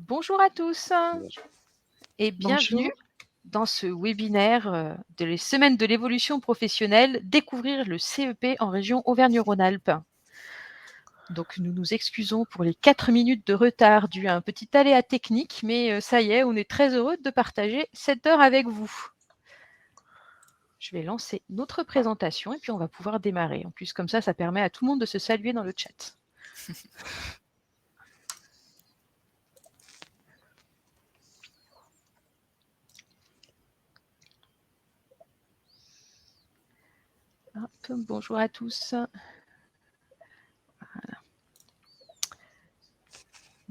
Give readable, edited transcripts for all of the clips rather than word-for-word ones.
Bonjour à tous et bienvenue Bonjour. dans ce webinaire de les semaines de l'évolution professionnelle, découvrir le CEP en région Auvergne-Rhône-Alpes. Donc nous nous excusons pour les 4 minutes de retard dû à un petit aléa technique, mais ça y est, on est très heureux de partager cette heure avec vous. Je vais lancer notre présentation et puis on va pouvoir démarrer. En plus, comme ça permet à tout le monde de se saluer dans le chat. Hop, bonjour à tous. Voilà.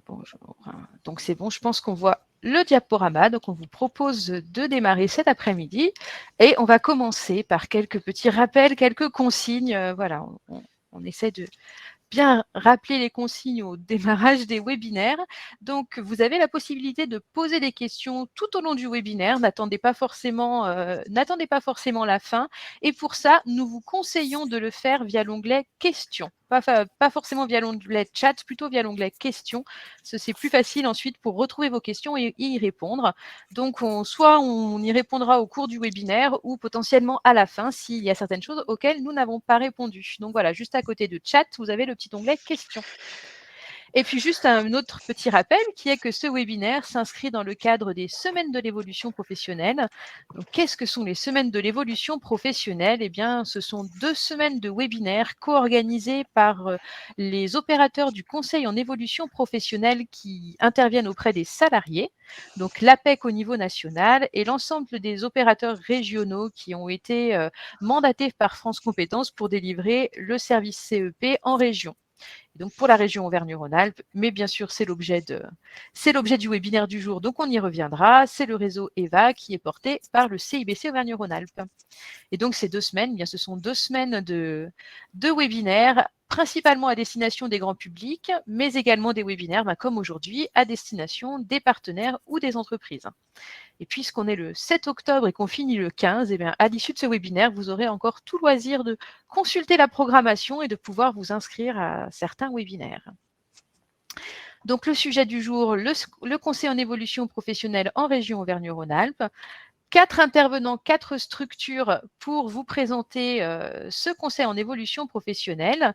Bonjour. Donc c'est bon, je pense qu'on voit le diaporama. Donc on vous propose de démarrer cet après-midi et on va commencer par quelques petits rappels, quelques consignes. Voilà, on essaie de bien rappeler les consignes au démarrage des webinaires. Donc, vous avez la possibilité de poser des questions tout au long du webinaire. N'attendez pas forcément la fin. Et pour ça, nous vous conseillons de le faire via l'onglet questions. Pas forcément via l'onglet chat, plutôt via l'onglet questions. C'est plus facile ensuite pour retrouver vos questions et y répondre. Donc, soit on y répondra au cours du webinaire ou potentiellement à la fin s'il y a certaines choses auxquelles nous n'avons pas répondu. Donc voilà, juste à côté de chat, vous avez le petit onglet questions. Et puis juste un autre petit rappel qui est que ce webinaire s'inscrit dans le cadre des semaines de l'évolution professionnelle. Donc, qu'est-ce que sont les semaines de l'évolution professionnelle? Eh bien, ce sont 2 semaines de webinaires co-organisées par les opérateurs du Conseil en évolution professionnelle qui interviennent auprès des salariés, donc l'APEC au niveau national et l'ensemble des opérateurs régionaux qui ont été mandatés par France Compétences pour délivrer le service CEP en région. Donc pour la région Auvergne-Rhône-Alpes, mais bien sûr, c'est l'objet du webinaire du jour, donc on y reviendra. C'est le réseau EVA qui est porté par le CIBC Auvergne-Rhône-Alpes. Et donc ces 2 semaines, bien, ce sont 2 semaines de webinaires, principalement à destination des grands publics, mais également des webinaires, comme aujourd'hui, à destination des partenaires ou des entreprises. Et puisqu'on est le 7 octobre et qu'on finit le 15, eh bien, à l'issue de ce webinaire, vous aurez encore tout loisir de consulter la programmation et de pouvoir vous inscrire à certains webinaires. Donc le sujet du jour, le conseil en évolution professionnelle en région Auvergne-Rhône-Alpes. 4 intervenants, 4 structures pour vous présenter ce conseil en évolution professionnelle.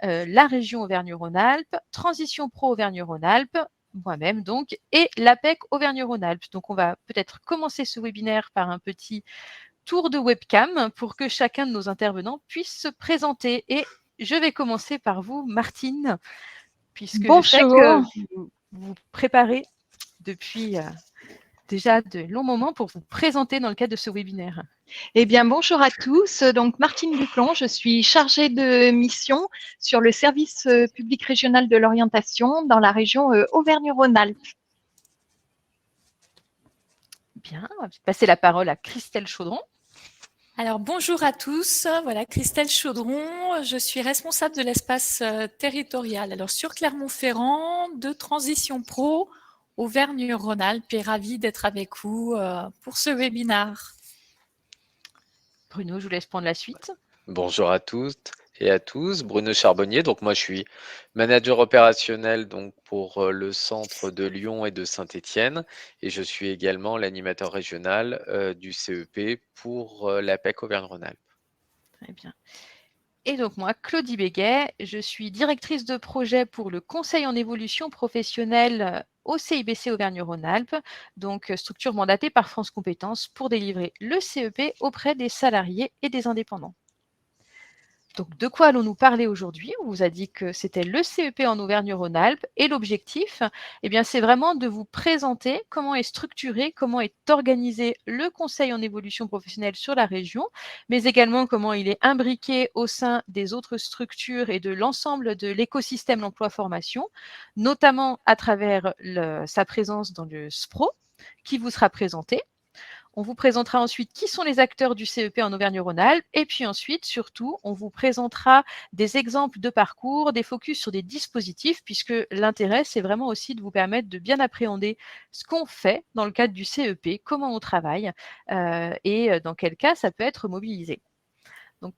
La région Auvergne-Rhône-Alpes, Transition Pro Auvergne-Rhône-Alpes, moi-même donc, et l'APEC Auvergne-Rhône-Alpes. Donc, on va peut-être commencer ce webinaire par un petit tour de webcam pour que chacun de nos intervenants puisse se présenter. Et je vais commencer par vous, Martine, puisque je sais que Bonjour. vous vous préparez depuis déjà de longs moments pour vous présenter dans le cadre de ce webinaire. Eh bien, bonjour à tous. Donc, Martine Duclon, je suis chargée de mission sur le service public régional de l'orientation dans la région Auvergne-Rhône-Alpes. Bien, on va passer la parole à Christelle Chaudron. Alors bonjour à tous, voilà Christelle Chaudron, je suis responsable de l'espace territorial alors sur Clermont-Ferrand de Transition Pro Auvergne-Rhône-Alpes et ravie d'être avec vous pour ce webinaire. Bruno, je vous laisse prendre la suite. Bonjour à toutes et à tous, Bruno Charbonnier. Donc moi je suis manager opérationnel donc pour le centre de Lyon et de Saint-Étienne et je suis également l'animateur régional du CEP pour l'APEC Auvergne-Rhône-Alpes. Très bien. Et donc moi, Claudie Béguet, je suis directrice de projet pour le Conseil en évolution professionnelle au CIBC Auvergne-Rhône-Alpes, donc structure mandatée par France Compétences pour délivrer le CEP auprès des salariés et des indépendants. Donc, de quoi allons-nous parler aujourd'hui? On vous a dit que c'était le CEP en Auvergne-Rhône-Alpes et l'objectif, eh bien, c'est vraiment de vous présenter comment est structuré, comment est organisé le conseil en évolution professionnelle sur la région, mais également comment il est imbriqué au sein des autres structures et de l'ensemble de l'écosystème d'emploi-formation, notamment à travers sa présence dans le SPRO qui vous sera présenté. On vous présentera ensuite qui sont les acteurs du CEP en Auvergne-Rhône-Alpes et puis ensuite, surtout, on vous présentera des exemples de parcours, des focus sur des dispositifs puisque l'intérêt, c'est vraiment aussi de vous permettre de bien appréhender ce qu'on fait dans le cadre du CEP, comment on travaille et dans quel cas ça peut être mobilisé. Donc,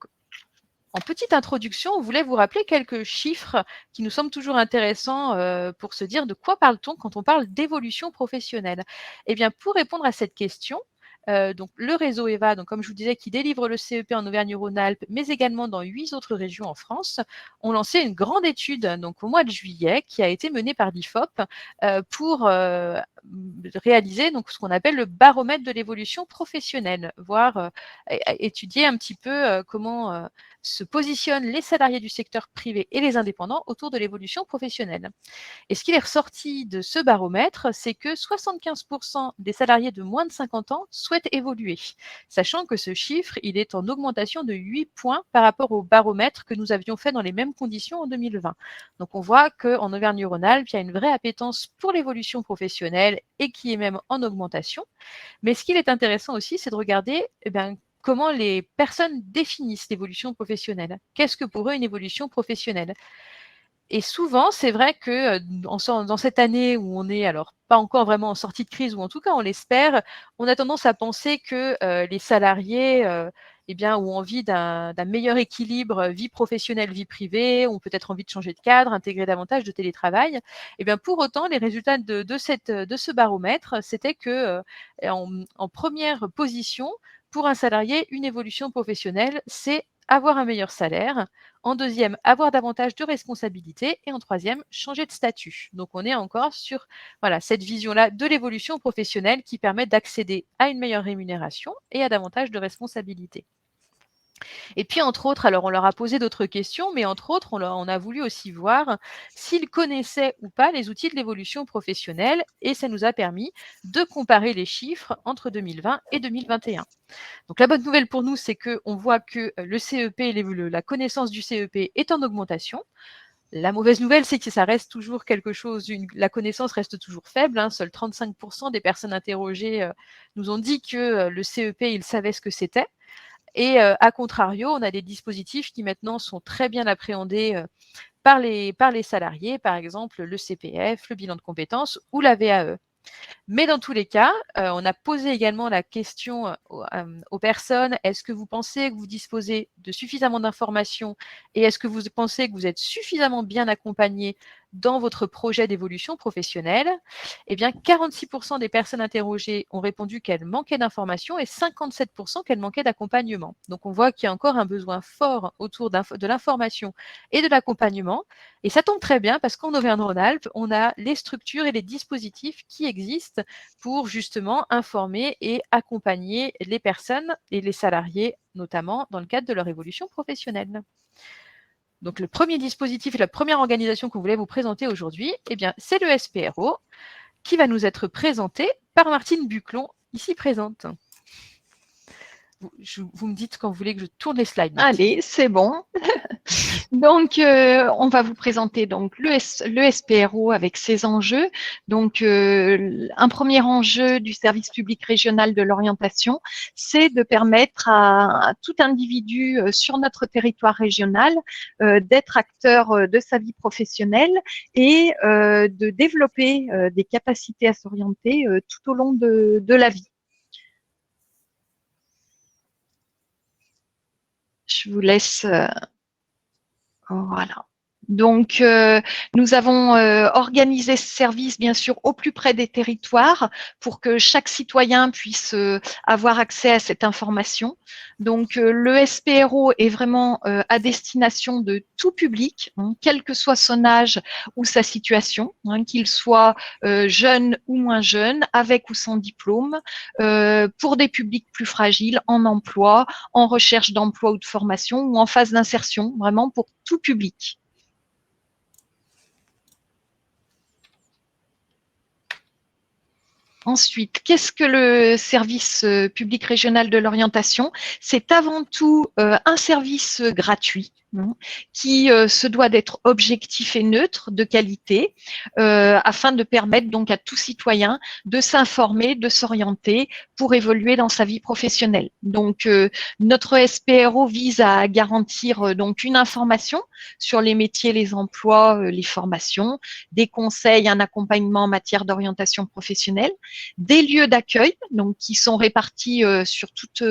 en petite introduction, on voulait vous rappeler quelques chiffres qui nous semblent toujours intéressants pour se dire de quoi parle-t-on quand on parle d'évolution professionnelle. Eh bien, pour répondre à cette question, donc le réseau EVA, donc comme je vous disais, qui délivre le CEP en Auvergne-Rhône-Alpes, mais également dans 8 autres régions en France, ont lancé une grande étude donc au mois de juillet qui a été menée par l'IFOP pour réaliser donc ce qu'on appelle le baromètre de l'évolution professionnelle, voire étudier un petit peu comment se positionnent les salariés du secteur privé et les indépendants autour de l'évolution professionnelle. Et ce qu'il est ressorti de ce baromètre, c'est que 75% des salariés de moins de 50 ans souhaitent évoluer, sachant que ce chiffre, il est en augmentation de 8 points par rapport au baromètre que nous avions fait dans les mêmes conditions en 2020. Donc on voit qu'en Auvergne-Rhône-Alpes, il y a une vraie appétence pour l'évolution professionnelle et qui est même en augmentation. Mais ce qu'il est intéressant aussi, c'est de regarder comment les personnes définissent l'évolution professionnelle. Qu'est-ce que pour eux une évolution professionnelle? Et souvent, c'est vrai que dans cette année où on est alors pas encore vraiment en sortie de crise, ou en tout cas on l'espère, on a tendance à penser que les salariés ont envie d'un meilleur équilibre vie professionnelle, vie privée, ont peut-être envie de changer de cadre, intégrer davantage de télétravail. Et bien pour autant, les résultats de ce baromètre, c'était que en première position, pour un salarié, une évolution professionnelle, c'est avoir un meilleur salaire. En deuxième, avoir davantage de responsabilités. Et en troisième, changer de statut. Donc, on est encore sur cette vision-là de l'évolution professionnelle qui permet d'accéder à une meilleure rémunération et à davantage de responsabilités. Et puis, entre autres, alors on leur a posé d'autres questions, mais entre autres, on a voulu aussi voir s'ils connaissaient ou pas les outils de l'évolution professionnelle, et ça nous a permis de comparer les chiffres entre 2020 et 2021. Donc la bonne nouvelle pour nous, c'est qu'on voit que le CEP, la connaissance du CEP est en augmentation. La mauvaise nouvelle, c'est que ça reste toujours quelque chose, la connaissance reste toujours faible. Seuls 35% des personnes interrogées nous ont dit que le CEP, ils savaient ce que c'était. Et à contrario, on a des dispositifs qui maintenant sont très bien appréhendés par les salariés, par exemple le CPF, le bilan de compétences ou la VAE. Mais dans tous les cas, on a posé également la question aux personnes, est-ce que vous pensez que vous disposez de suffisamment d'informations et est-ce que vous pensez que vous êtes suffisamment bien accompagné dans votre projet d'évolution professionnelle? Eh bien, 46% des personnes interrogées ont répondu qu'elles manquaient d'informations et 57% qu'elles manquaient d'accompagnement. Donc, on voit qu'il y a encore un besoin fort autour de l'information et de l'accompagnement. Et ça tombe très bien parce qu'en Auvergne-Rhône-Alpes, on a les structures et les dispositifs qui existent pour justement informer et accompagner les personnes et les salariés, notamment dans le cadre de leur évolution professionnelle. Donc, le premier dispositif et la première organisation qu'on voulait vous présenter aujourd'hui, eh bien, c'est le SPRO qui va nous être présenté par Martine Buclon, ici présente. Vous me dites quand vous voulez que je tourne les slides. Martine. Allez, c'est bon. Donc, on va vous présenter donc le SPRO avec ses enjeux. Donc, un premier enjeu du service public régional de l'orientation, c'est de permettre à tout individu sur notre territoire régional d'être acteur de sa vie professionnelle et de développer des capacités à s'orienter tout au long de la vie. Je vous laisse... Voilà. Donc, nous avons organisé ce service, bien sûr, au plus près des territoires pour que chaque citoyen puisse avoir accès à cette information. Donc, le SPRO est vraiment à destination de tout public, quel que soit son âge ou sa situation, qu'il soit jeune ou moins jeune, avec ou sans diplôme, pour des publics plus fragiles, en emploi, en recherche d'emploi ou de formation, ou en phase d'insertion, vraiment pour tout public. Ensuite, qu'est-ce que le service public régional de l'orientation? C'est avant tout un service gratuit. qui se doit d'être objectif et neutre, de qualité, afin de permettre donc à tout citoyen de s'informer, de s'orienter pour évoluer dans sa vie professionnelle. Donc, notre SPRO vise à garantir donc une information sur les métiers, les emplois, les formations, des conseils, un accompagnement en matière d'orientation professionnelle, des lieux d'accueil donc qui sont répartis sur toute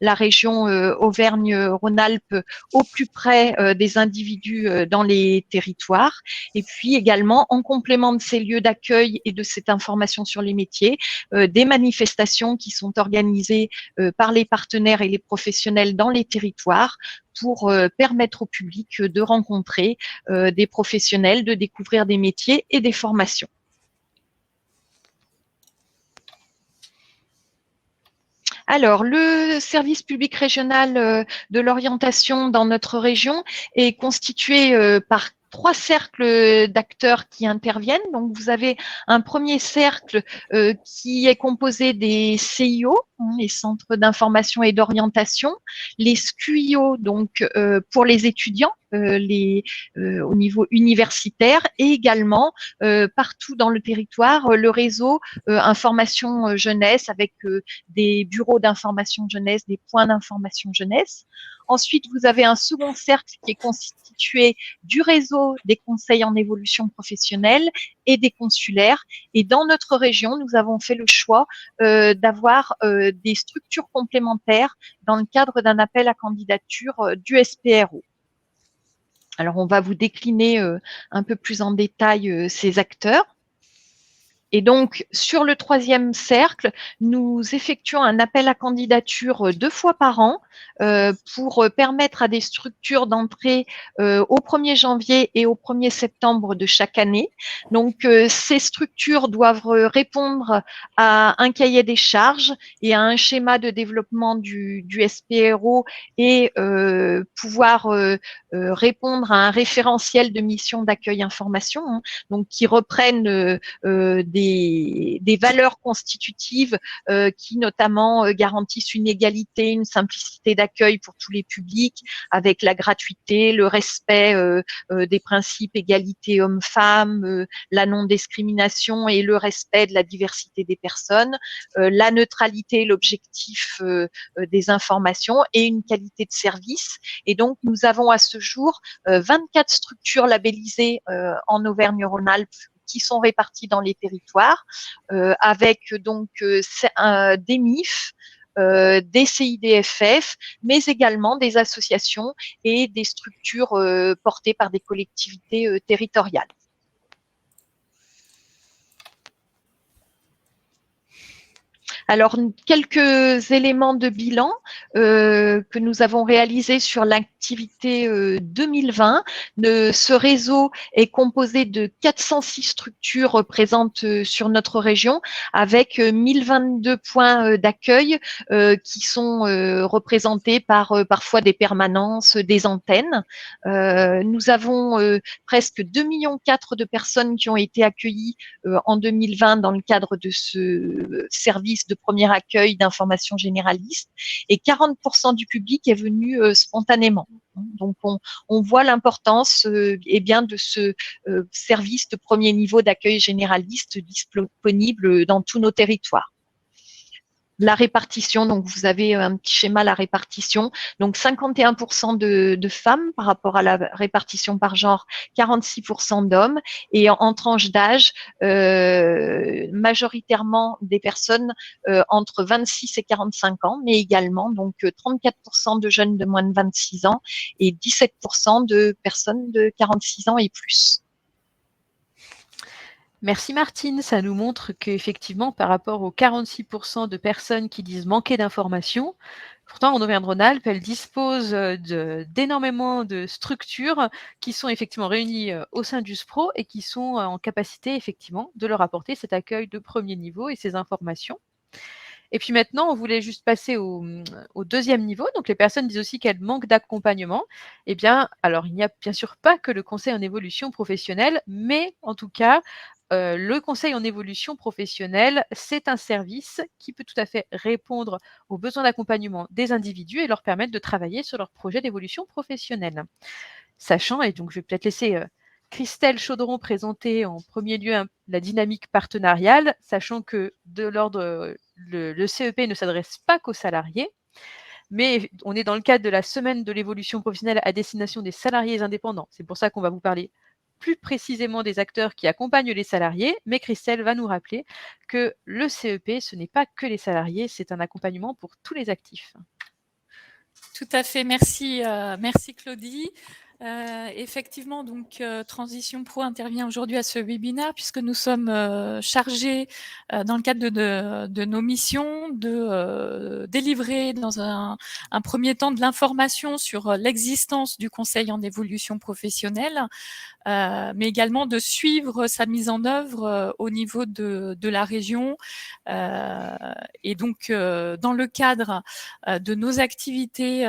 la région Auvergne-Rhône-Alpes au plus près des individus dans les territoires. Et puis également, en complément de ces lieux d'accueil et de cette information sur les métiers, des manifestations qui sont organisées par les partenaires et les professionnels dans les territoires pour permettre au public de rencontrer des professionnels, de découvrir des métiers et des formations. Alors, le service public régional de l'orientation dans notre région est constitué par 3 cercles d'acteurs qui interviennent. Donc, vous avez un premier cercle qui est composé des CIO, les centres d'information et d'orientation, les SQIO, donc pour les étudiants, au niveau universitaire, et également partout dans le territoire, le réseau information jeunesse avec des bureaux d'information jeunesse, des points d'information jeunesse. Ensuite, vous avez un second cercle qui est constitué du réseau des conseils en évolution professionnelle et des consulaires. Et dans notre région, nous avons fait le choix d'avoir des structures complémentaires dans le cadre d'un appel à candidature du SPRO. Alors, on va vous décliner un peu plus en détail ces acteurs. Et donc, sur le 3e cercle, nous effectuons un appel à candidature 2 fois par an pour permettre à des structures d'entrer au 1er janvier et au 1er septembre de chaque année. Donc, ces structures doivent répondre à un cahier des charges et à un schéma de développement du SPRO et pouvoir répondre à un référentiel de mission d'accueil information, donc qui reprennent des valeurs constitutives qui notamment garantissent une égalité, une simplicité d'accueil pour tous les publics, avec la gratuité, le respect des principes égalité hommes-femmes, la non-discrimination et le respect de la diversité des personnes, la neutralité, l'objectif des informations et une qualité de service. Et donc, nous avons à ce jour 24 structures labellisées en Auvergne-Rhône-Alpes qui sont répartis dans les territoires, avec donc des MIF, des CIDFF, mais également des associations et des structures portées par des collectivités territoriales. Alors, quelques éléments de bilan que nous avons réalisés sur l'activité 2020. Ce réseau est composé de 406 structures présentes sur notre région, avec 1022 points d'accueil qui sont représentés par parfois des permanences, des antennes. Nous avons presque 2,4 millions de personnes qui ont été accueillies en 2020 dans le cadre de ce service de premier accueil d'information généraliste, et 40% du public est venu spontanément. Donc, on voit l'importance bien de ce service de premier niveau d'accueil généraliste disponible dans tous nos territoires. La répartition, donc vous avez un petit schéma, la répartition, donc 51% de femmes par rapport à la répartition par genre, 46% d'hommes, et en tranche d'âge, majoritairement des personnes entre 26 et 45 ans, mais également donc 34% de jeunes de moins de 26 ans et 17% de personnes de 46 ans et plus. Merci Martine, ça nous montre qu'effectivement, par rapport aux 46% de personnes qui disent manquer d'informations, pourtant en Auvergne-Rhône-Alpes, elle dispose d'énormément de structures qui sont effectivement réunies au sein du SPRO et qui sont en capacité effectivement de leur apporter cet accueil de premier niveau et ces informations. Et puis maintenant, on voulait juste passer au deuxième niveau. Donc, les personnes disent aussi qu'elles manquent d'accompagnement. Eh bien, alors, il n'y a bien sûr pas que le conseil en évolution professionnelle, mais en tout cas, le conseil en évolution professionnelle, c'est un service qui peut tout à fait répondre aux besoins d'accompagnement des individus et leur permettre de travailler sur leur projet d'évolution professionnelle. Sachant, et donc je vais peut-être laisser Christelle Chaudron présenter en premier lieu la dynamique partenariale, sachant que de l'ordre, le CEP ne s'adresse pas qu'aux salariés, mais on est dans le cadre de la semaine de l'évolution professionnelle à destination des salariés indépendants. C'est pour ça qu'on va vous parler plus précisément des acteurs qui accompagnent les salariés, mais Christelle va nous rappeler que le CEP, ce n'est pas que les salariés, c'est un accompagnement pour tous les actifs. Tout à fait, merci, merci Claudie. Effectivement, donc Transition Pro intervient aujourd'hui à ce webinaire puisque nous sommes chargés dans le cadre de nos missions de délivrer dans un premier temps de l'information sur l'existence du conseil en évolution professionnelle, mais également de suivre sa mise en œuvre au niveau de la région. Et donc, dans le cadre de nos activités,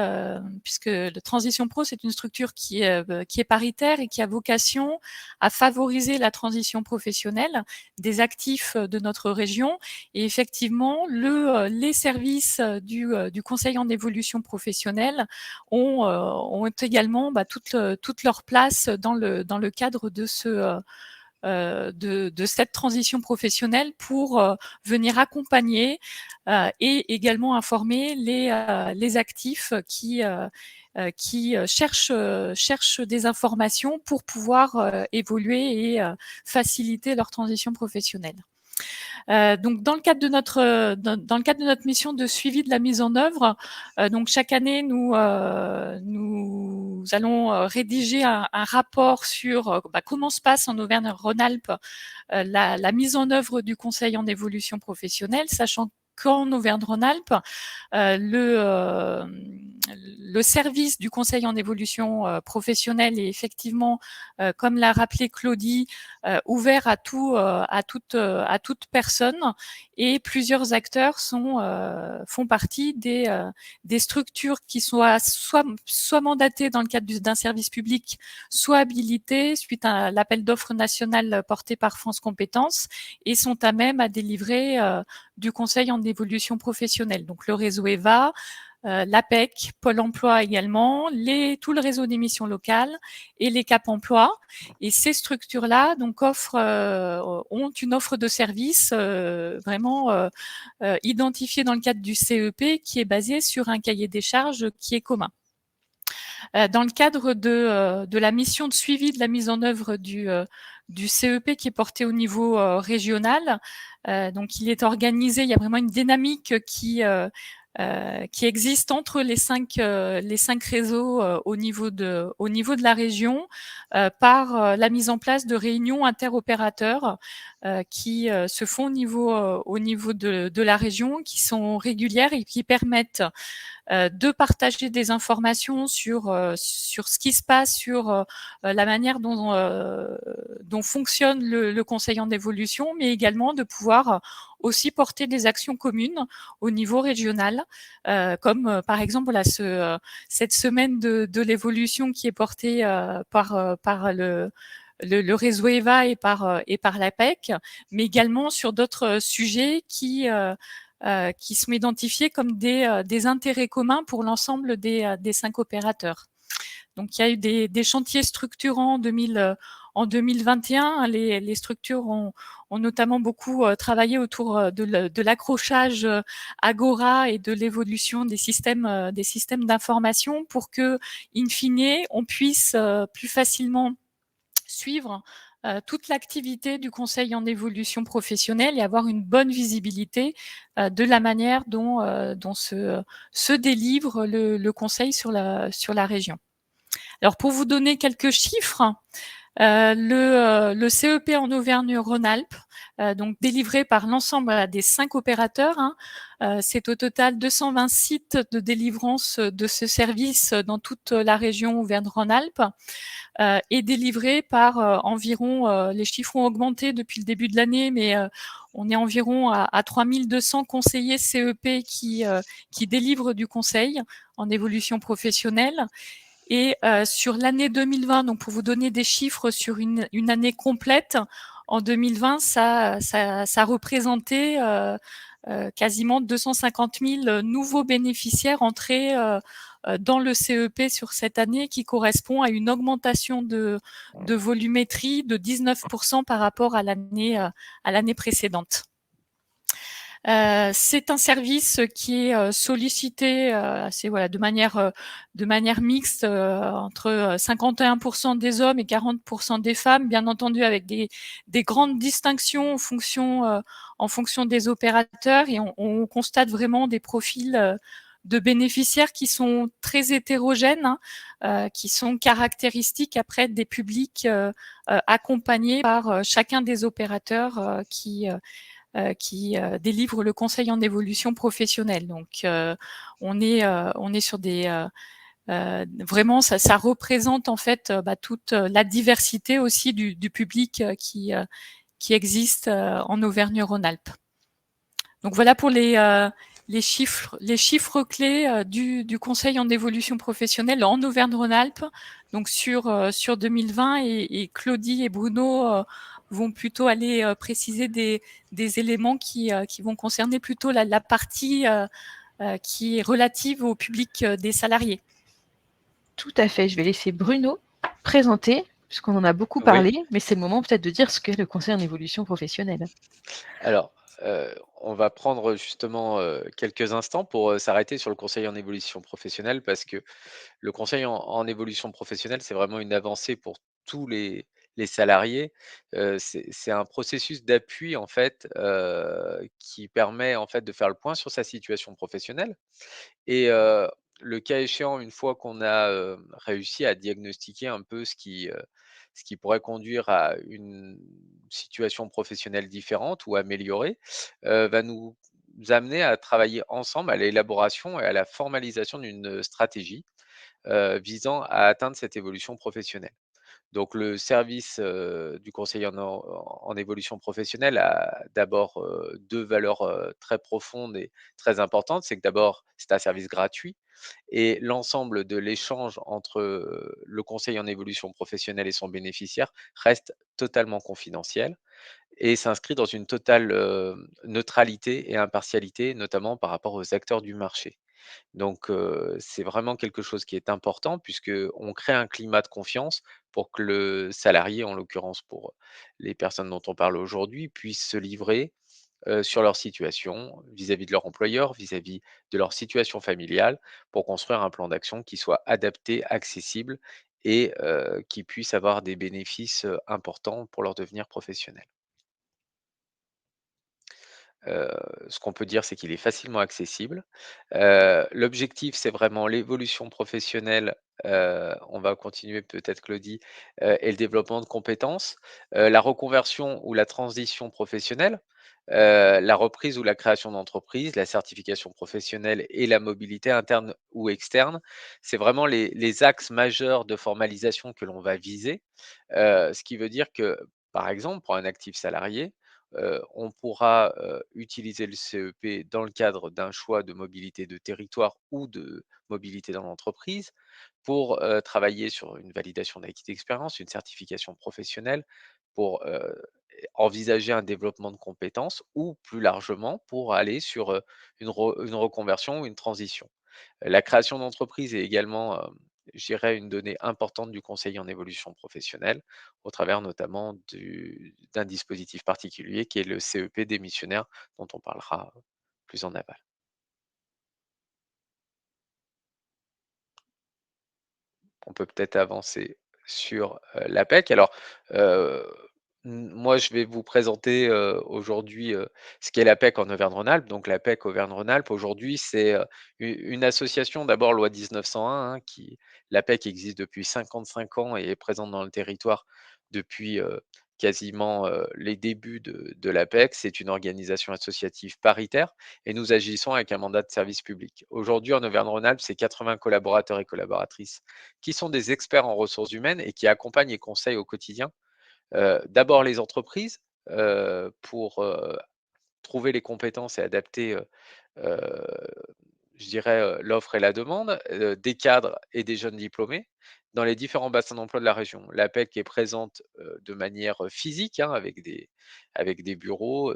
puisque le Transition Pro, c'est une structure qui est paritaire et qui a vocation à favoriser la transition professionnelle des actifs de notre région. Et effectivement, les services du Conseil en évolution professionnelle ont également toute leur place dans le cadre de cette transition professionnelle pour venir accompagner et également informer les actifs qui cherchent des informations pour pouvoir évoluer et faciliter leur transition professionnelle. Donc, dans le cadre de notre mission de suivi de la mise en œuvre, donc chaque année nous allons rédiger un rapport sur comment se passe en Auvergne-Rhône-Alpes la mise en œuvre du conseil en évolution professionnelle, sachant qu'en Auvergne-Rhône-Alpes, le service du conseil en évolution professionnelle est effectivement, comme l'a rappelé Claudie, ouvert à toute personne, et plusieurs acteurs font partie des structures qui sont soit mandatées dans le cadre d'un service public, soit habilitées suite à l'appel d'offres national porté par France Compétences, et sont à même à délivrer du conseil en évolution professionnelle. Donc le réseau EVA, l'APEC, Pôle emploi également, tout le réseau des missions locales et les Cap emploi. Et ces structures-là donc ont une offre de services vraiment identifiée dans le cadre du CEP, qui est basée sur un cahier des charges qui est commun. Dans le cadre de la mission de suivi de la mise en œuvre du CEP, qui est porté au niveau régional, donc il est organisé, il y a vraiment une dynamique qui existe entre les cinq réseaux au niveau de la région, par la mise en place de réunions interopérateurs qui se font au niveau de la région, qui sont régulières et qui permettent de partager des informations sur ce qui se passe, sur la manière dont fonctionne le conseil en évolution, mais également de pouvoir aussi porter des actions communes au niveau régional, comme par exemple cette semaine de l'évolution qui est portée par le réseau EVA et par l'APEC, mais également sur d'autres sujets qui sont identifiés comme des intérêts communs pour l'ensemble des 5 opérateurs. Donc, il y a eu des chantiers structurants en 2021. Les structures ont notamment beaucoup travaillé autour de l'accrochage Agora et de l'évolution des systèmes d'information pour que, in fine, on puisse plus facilement suivre toute l'activité du conseil en évolution professionnelle et avoir une bonne visibilité de la manière dont se délivre le conseil sur la région. Alors, pour vous donner quelques chiffres, Le CEP en Auvergne-Rhône-Alpes, donc délivré par l'ensemble des 5 opérateurs, hein. C'est au total 220 sites de délivrance de ce service dans toute la région Auvergne-Rhône-Alpes, et délivré par environ, les chiffres ont augmenté depuis le début de l'année, mais on est environ à 3200 conseillers CEP qui délivrent du conseil en évolution professionnelle. Et sur l'année 2020, donc pour vous donner des chiffres sur une année complète, en 2020, ça représentait quasiment 250 000 nouveaux bénéficiaires entrés dans le CEP sur cette année, qui correspond à une augmentation de volumétrie de 19% par rapport à l'année précédente. C'est un service qui est sollicité de manière mixte entre 51% des hommes et 40% des femmes, bien entendu avec des grandes distinctions en fonction des opérateurs, et on constate vraiment des profils de bénéficiaires qui sont très hétérogènes, hein, qui sont caractéristiques après des publics accompagnés par chacun des opérateurs qui délivre le conseil en évolution professionnelle. Donc, on est sur des vraiment, ça représente en fait toute la diversité aussi du public qui existe en Auvergne-Rhône-Alpes. Donc voilà pour les chiffres clés du conseil en évolution professionnelle en Auvergne-Rhône-Alpes, donc sur 2020, et Claudie et Bruno vont plutôt aller préciser des éléments qui vont concerner plutôt la partie qui est relative au public des salariés. Tout à fait. Je vais laisser Bruno présenter, puisqu'on en a beaucoup Oui. parlé, mais c'est le moment peut-être de dire ce qu'est le conseil en évolution professionnelle. Alors, on va prendre justement quelques instants pour s'arrêter sur le conseil en évolution professionnelle, parce que le conseil en évolution professionnelle, c'est vraiment une avancée pour tous les salariés. C'est un processus d'appui en fait qui permet en fait de faire le point sur sa situation professionnelle, et le cas échéant, une fois qu'on a réussi à diagnostiquer un peu ce qui pourrait conduire à une situation professionnelle différente ou améliorée, va nous amener à travailler ensemble à l'élaboration et à la formalisation d'une stratégie visant à atteindre cette évolution professionnelle. Donc le service du conseiller en évolution professionnelle a d'abord 2 valeurs très profondes et très importantes. C'est que d'abord, c'est un service gratuit, et l'ensemble de l'échange entre le conseiller en évolution professionnelle et son bénéficiaire reste totalement confidentiel et s'inscrit dans une totale neutralité et impartialité, notamment par rapport aux acteurs du marché. Donc, c'est vraiment quelque chose qui est important, puisque on crée un climat de confiance pour que le salarié, en l'occurrence pour les personnes dont on parle aujourd'hui, puissent se livrer sur leur situation vis-à-vis de leur employeur, vis-à-vis de leur situation familiale, pour construire un plan d'action qui soit adapté, accessible, et qui puisse avoir des bénéfices importants pour leur devenir professionnel. Heu, Ce qu'on peut dire, c'est qu'il est facilement accessible. L'objectif, c'est vraiment l'évolution professionnelle, on va continuer peut-être Claudie, et le développement de compétences, la reconversion ou la transition professionnelle, la reprise ou la création d'entreprise, la certification professionnelle et la mobilité interne ou externe. C'est vraiment les axes majeurs de formalisation que l'on va viser, ce qui veut dire que, par exemple, pour un actif salarié, on pourra utiliser le CEP dans le cadre d'un choix de mobilité de territoire ou de mobilité dans l'entreprise pour travailler sur une validation d'acquis d'expérience, une certification professionnelle, pour envisager un développement de compétences, ou plus largement pour aller sur une reconversion ou une transition. La création d'entreprise est également, je dirais, une donnée importante du conseil en évolution professionnelle, au travers notamment d'un dispositif particulier qui est le CEP démissionnaire, dont on parlera plus en aval. On peut peut-être avancer sur l'APEC. Alors, heu, moi, je vais vous présenter aujourd'hui ce qu'est l'APEC en Auvergne-Rhône-Alpes. Donc, l'APEC Auvergne-Rhône-Alpes, aujourd'hui, c'est une association, d'abord loi 1901, hein, l'APEC existe depuis 55 ans et est présente dans le territoire depuis quasiment les débuts de l'APEC. C'est une organisation associative paritaire et nous agissons avec un mandat de service public. Aujourd'hui, en Auvergne-Rhône-Alpes, c'est 80 collaborateurs et collaboratrices qui sont des experts en ressources humaines et qui accompagnent et conseillent au quotidien d'abord les entreprises pour trouver les compétences et adapter je dirais, l'offre et la demande, des cadres et des jeunes diplômés dans les différents bassins d'emploi de la région. L'APEC est présente, de manière, physique, hein, avec des bureaux,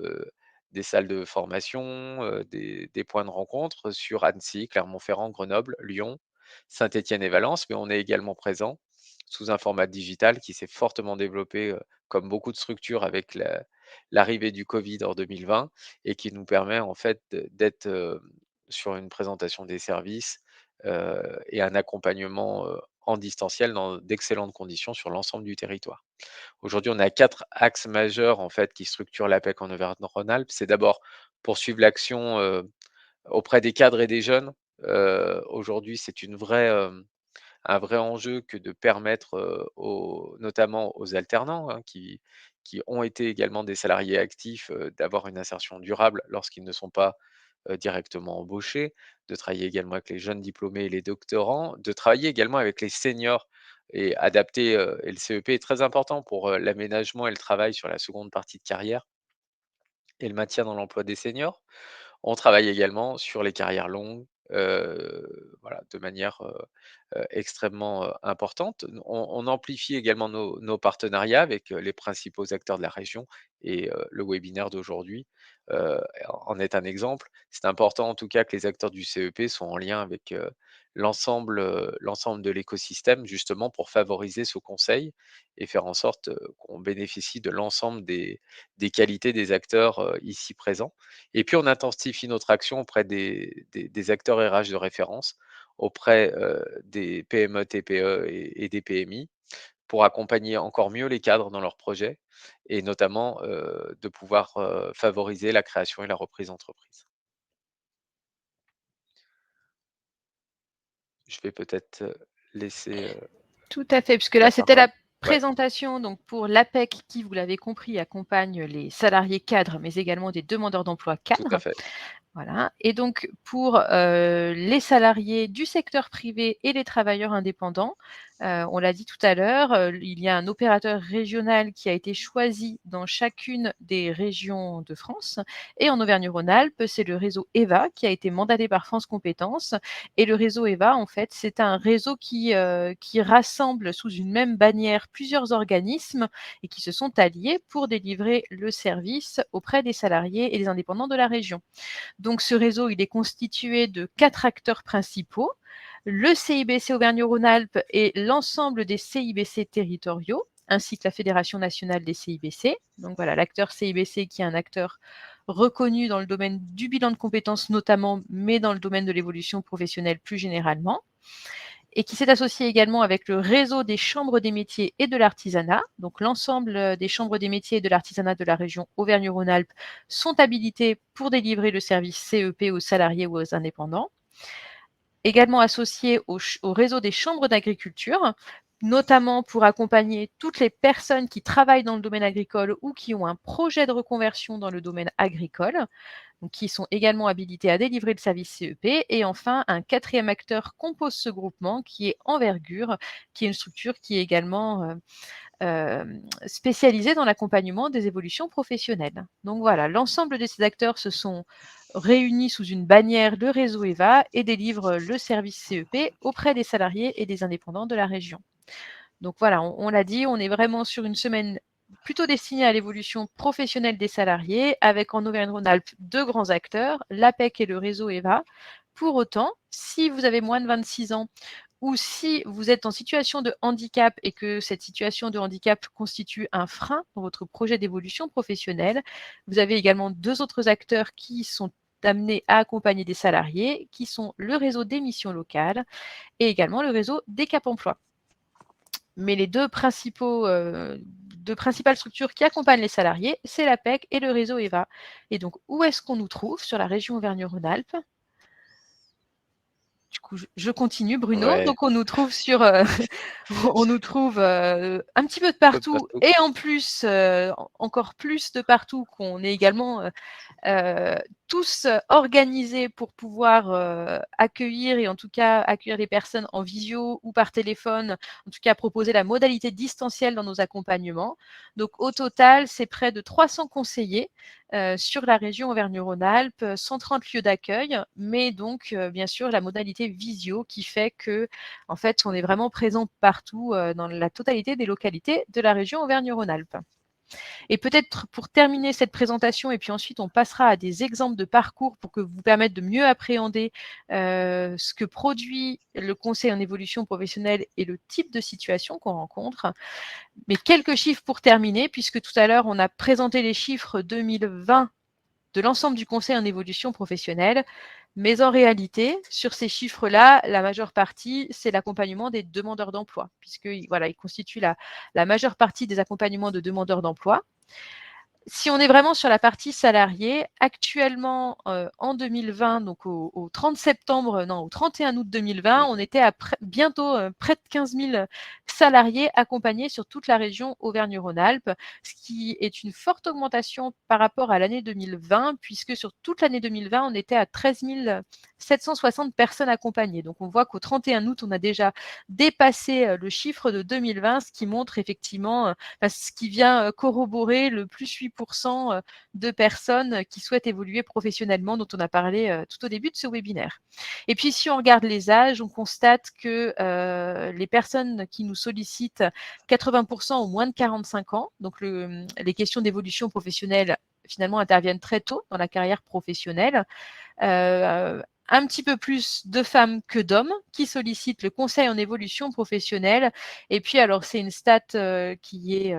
des salles de formation, des points de rencontre sur Annecy, Clermont-Ferrand, Grenoble, Lyon, Saint-Étienne et Valence, mais on est également présent sous un format digital qui s'est fortement développé, comme beaucoup de structures avec l'arrivée du covid en 2020 et qui nous permet en fait d'être, sur une présentation des services, et un accompagnement, en distanciel dans d'excellentes conditions sur l'ensemble du territoire. Aujourd'hui, on a 4 axes majeurs en fait qui structurent l'APEC en Auvergne-Rhône-Alpes. C'est d'abord poursuivre l'action, auprès des cadres et des jeunes. Aujourd'hui, c'est un vrai enjeu que de permettre, notamment aux alternants, hein, qui ont été également des salariés actifs, d'avoir une insertion durable lorsqu'ils ne sont pas, directement embauchés, de travailler également avec les jeunes diplômés et les doctorants, de travailler également avec les seniors et adapter, et le CEP est très important pour, l'aménagement et le travail sur la seconde partie de carrière et le maintien dans l'emploi des seniors. On travaille également sur les carrières longues, voilà, de manière, extrêmement, importante. On amplifie également nos partenariats avec, les principaux acteurs de la région et le webinaire d'aujourd'hui, en est un exemple. C'est important en tout cas que les acteurs du CEP soient en lien avec, l'ensemble de l'écosystème justement pour favoriser ce conseil et faire en sorte, qu'on bénéficie de l'ensemble des qualités des acteurs, ici présents. Et puis on intensifie notre action auprès des acteurs RH de référence, auprès, des PME, TPE et des PMI pour accompagner encore mieux les cadres dans leurs projets et notamment, de pouvoir, favoriser la création et la reprise d'entreprise. Je vais peut-être, laisser, Tout à fait, puisque là, la c'était la parole. Ouais, présentation donc pour l'APEC qui, vous l'avez compris, accompagne les salariés cadres, mais également des demandeurs d'emploi tout à cadres. fait. Voilà. Et donc pour les salariés du secteur privé et les travailleurs indépendants, on l'a dit tout à l'heure, il y a un opérateur régional qui a été choisi dans chacune des régions de France. Et en Auvergne-Rhône-Alpes, c'est le réseau EVA qui a été mandaté par France Compétences. Et le réseau EVA, en fait, c'est un réseau qui rassemble sous une même bannière plusieurs organismes et qui se sont alliés pour délivrer le service auprès des salariés et des indépendants de la région. Donc ce réseau, il est constitué de 4 acteurs principaux, le CIBC Auvergne-Rhône-Alpes et l'ensemble des CIBC territoriaux, ainsi que la Fédération nationale des CIBC. Donc voilà, l'acteur CIBC qui est un acteur reconnu dans le domaine du bilan de compétences notamment, mais dans le domaine de l'évolution professionnelle plus généralement, et qui s'est associé également avec le réseau des chambres des métiers et de l'artisanat. Donc l'ensemble des chambres des métiers et de l'artisanat de la région Auvergne-Rhône-Alpes sont habilitées pour délivrer le service CEP aux salariés ou aux indépendants. Également associé au réseau des chambres d'agriculture, notamment pour accompagner toutes les personnes qui travaillent dans le domaine agricole ou qui ont un projet de reconversion dans le domaine agricole, donc qui sont également habilités à délivrer le service CEP. Et enfin, un quatrième acteur compose ce groupement qui est Envergure, qui est une structure qui est également spécialisée dans l'accompagnement des évolutions professionnelles. Donc voilà, l'ensemble de ces acteurs se sont réunis sous une bannière de réseau EVA et délivrent le service CEP auprès des salariés et des indépendants de la région. Donc voilà, on l'a dit, on est vraiment sur une semaine plutôt destinée à l'évolution professionnelle des salariés, avec en Auvergne-Rhône-Alpes 2 grands acteurs, l'APEC et le réseau EVA. Pour autant, si vous avez moins de 26 ans ou si vous êtes en situation de handicap et que cette situation de handicap constitue un frein dans votre projet d'évolution professionnelle, vous avez également 2 autres acteurs qui sont amenés à accompagner des salariés, qui sont le réseau des missions locales et également le réseau des Cap Emploi. Mais les deux principales structures qui accompagnent les salariés, c'est l'APEC et le réseau EVA. Et donc, où est-ce qu'on nous trouve sur la région Auvergne-Rhône-Alpes? Du coup, je continue, Bruno. Ouais, Donc, on nous trouve on nous trouve un petit peu de un peu partout, partout. et en plus, encore plus de partout, qu'on est également tous organisés pour pouvoir accueillir, et en tout cas accueillir les personnes en visio ou par téléphone, en tout cas proposer la modalité distancielle dans nos accompagnements. Donc, au total, c'est près de 300 conseillers sur la région Auvergne-Rhône-Alpes, 130 lieux d'accueil, mais donc bien sûr la modalité visio qui fait que en fait on est vraiment présent partout dans la totalité des localités de la région Auvergne-Rhône-Alpes. Et peut-être pour terminer cette présentation, et puis ensuite on passera à des exemples de parcours pour que vous permettre de mieux appréhender ce que produit le conseil en évolution professionnelle et le type de situation qu'on rencontre. Mais quelques chiffres pour terminer, puisque tout à l'heure on a présenté les chiffres 2020 de l'ensemble du conseil en évolution professionnelle. Mais en réalité, sur ces chiffres-là, la majeure partie, c'est l'accompagnement des demandeurs d'emploi, puisque voilà, ils constituent la majeure partie des accompagnements de demandeurs d'emploi. Si on est vraiment sur la partie salariée, actuellement, en 2020, donc au 30 septembre, non, au 31 août 2020, on était à bientôt près de 15 000 salariés accompagnés sur toute la région Auvergne-Rhône-Alpes, ce qui est une forte augmentation par rapport à l'année 2020, puisque sur toute l'année 2020, on était à 13 760 personnes accompagnées. Donc, on voit qu'au 31 août, on a déjà dépassé le chiffre de 2020, ce qui montre effectivement ce qui vient corroborer le plus 8% de personnes qui souhaitent évoluer professionnellement, dont on a parlé tout au début de ce webinaire. Et puis, si on regarde les âges, on constate que les personnes qui nous sollicitent, 80% ont moins de 45 ans. Donc, les questions d'évolution professionnelle, finalement, interviennent très tôt dans la carrière professionnelle. Un petit peu plus de femmes que d'hommes qui sollicitent le conseil en évolution professionnelle. Et puis, alors, c'est une stat qui est,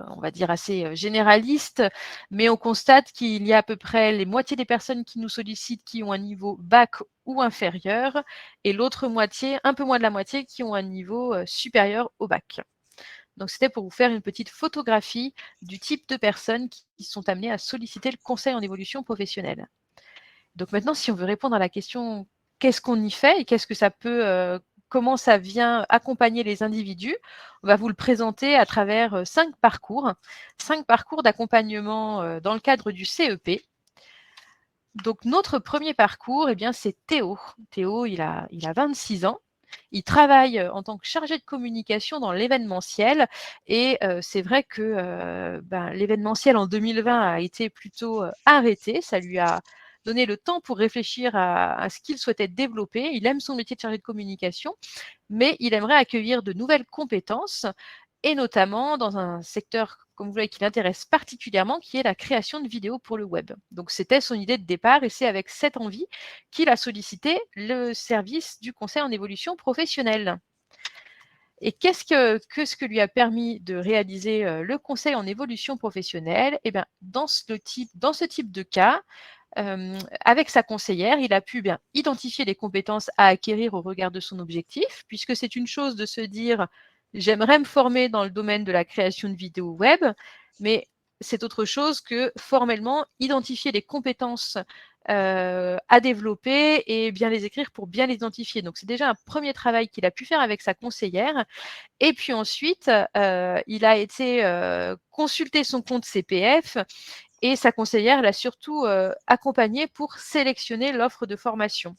on va dire, assez généraliste, mais on constate qu'il y a à peu près les moitiés des personnes qui nous sollicitent qui ont un niveau bac ou inférieur, et l'autre moitié, un peu moins de la moitié, qui ont un niveau supérieur au bac. Donc, c'était pour vous faire une petite photographie du type de personnes qui sont amenées à solliciter le conseil en évolution professionnelle. Donc maintenant, si on veut répondre à la question qu'est-ce qu'on y fait et qu'est-ce que ça peut, comment ça vient accompagner les individus, on va vous le présenter à travers 5 parcours d'accompagnement dans le cadre du CEP. Donc notre premier parcours, eh bien, c'est Théo. Théo, il a 26 ans. Il travaille en tant que chargé de communication dans l'événementiel, et c'est vrai que l'événementiel en 2020 a été plutôt arrêté. Ça lui a donné le temps pour réfléchir à ce qu'il souhaitait développer. Il aime son métier de chargé de communication, mais il aimerait accueillir de nouvelles compétences, et notamment dans un secteur, comme vous voyez, qui l'intéresse particulièrement, qui est la création de vidéos pour le web. Donc, c'était son idée de départ, et c'est avec cette envie qu'il a sollicité le service du conseil en évolution professionnelle. Et qu'est-ce que lui a permis de réaliser le conseil en évolution professionnelle? Eh bien, dans ce type de cas, avec sa conseillère, il a pu bien identifier les compétences à acquérir au regard de son objectif, puisque c'est une chose de se dire j'aimerais me former dans le domaine de la création de vidéos web, mais c'est autre chose que formellement identifier les compétences à développer et bien les écrire pour bien les identifier. Donc c'est déjà un premier travail qu'il a pu faire avec sa conseillère. Et puis ensuite, il a été consulter son compte CPF, et sa conseillère l'a surtout accompagné pour sélectionner l'offre de formation.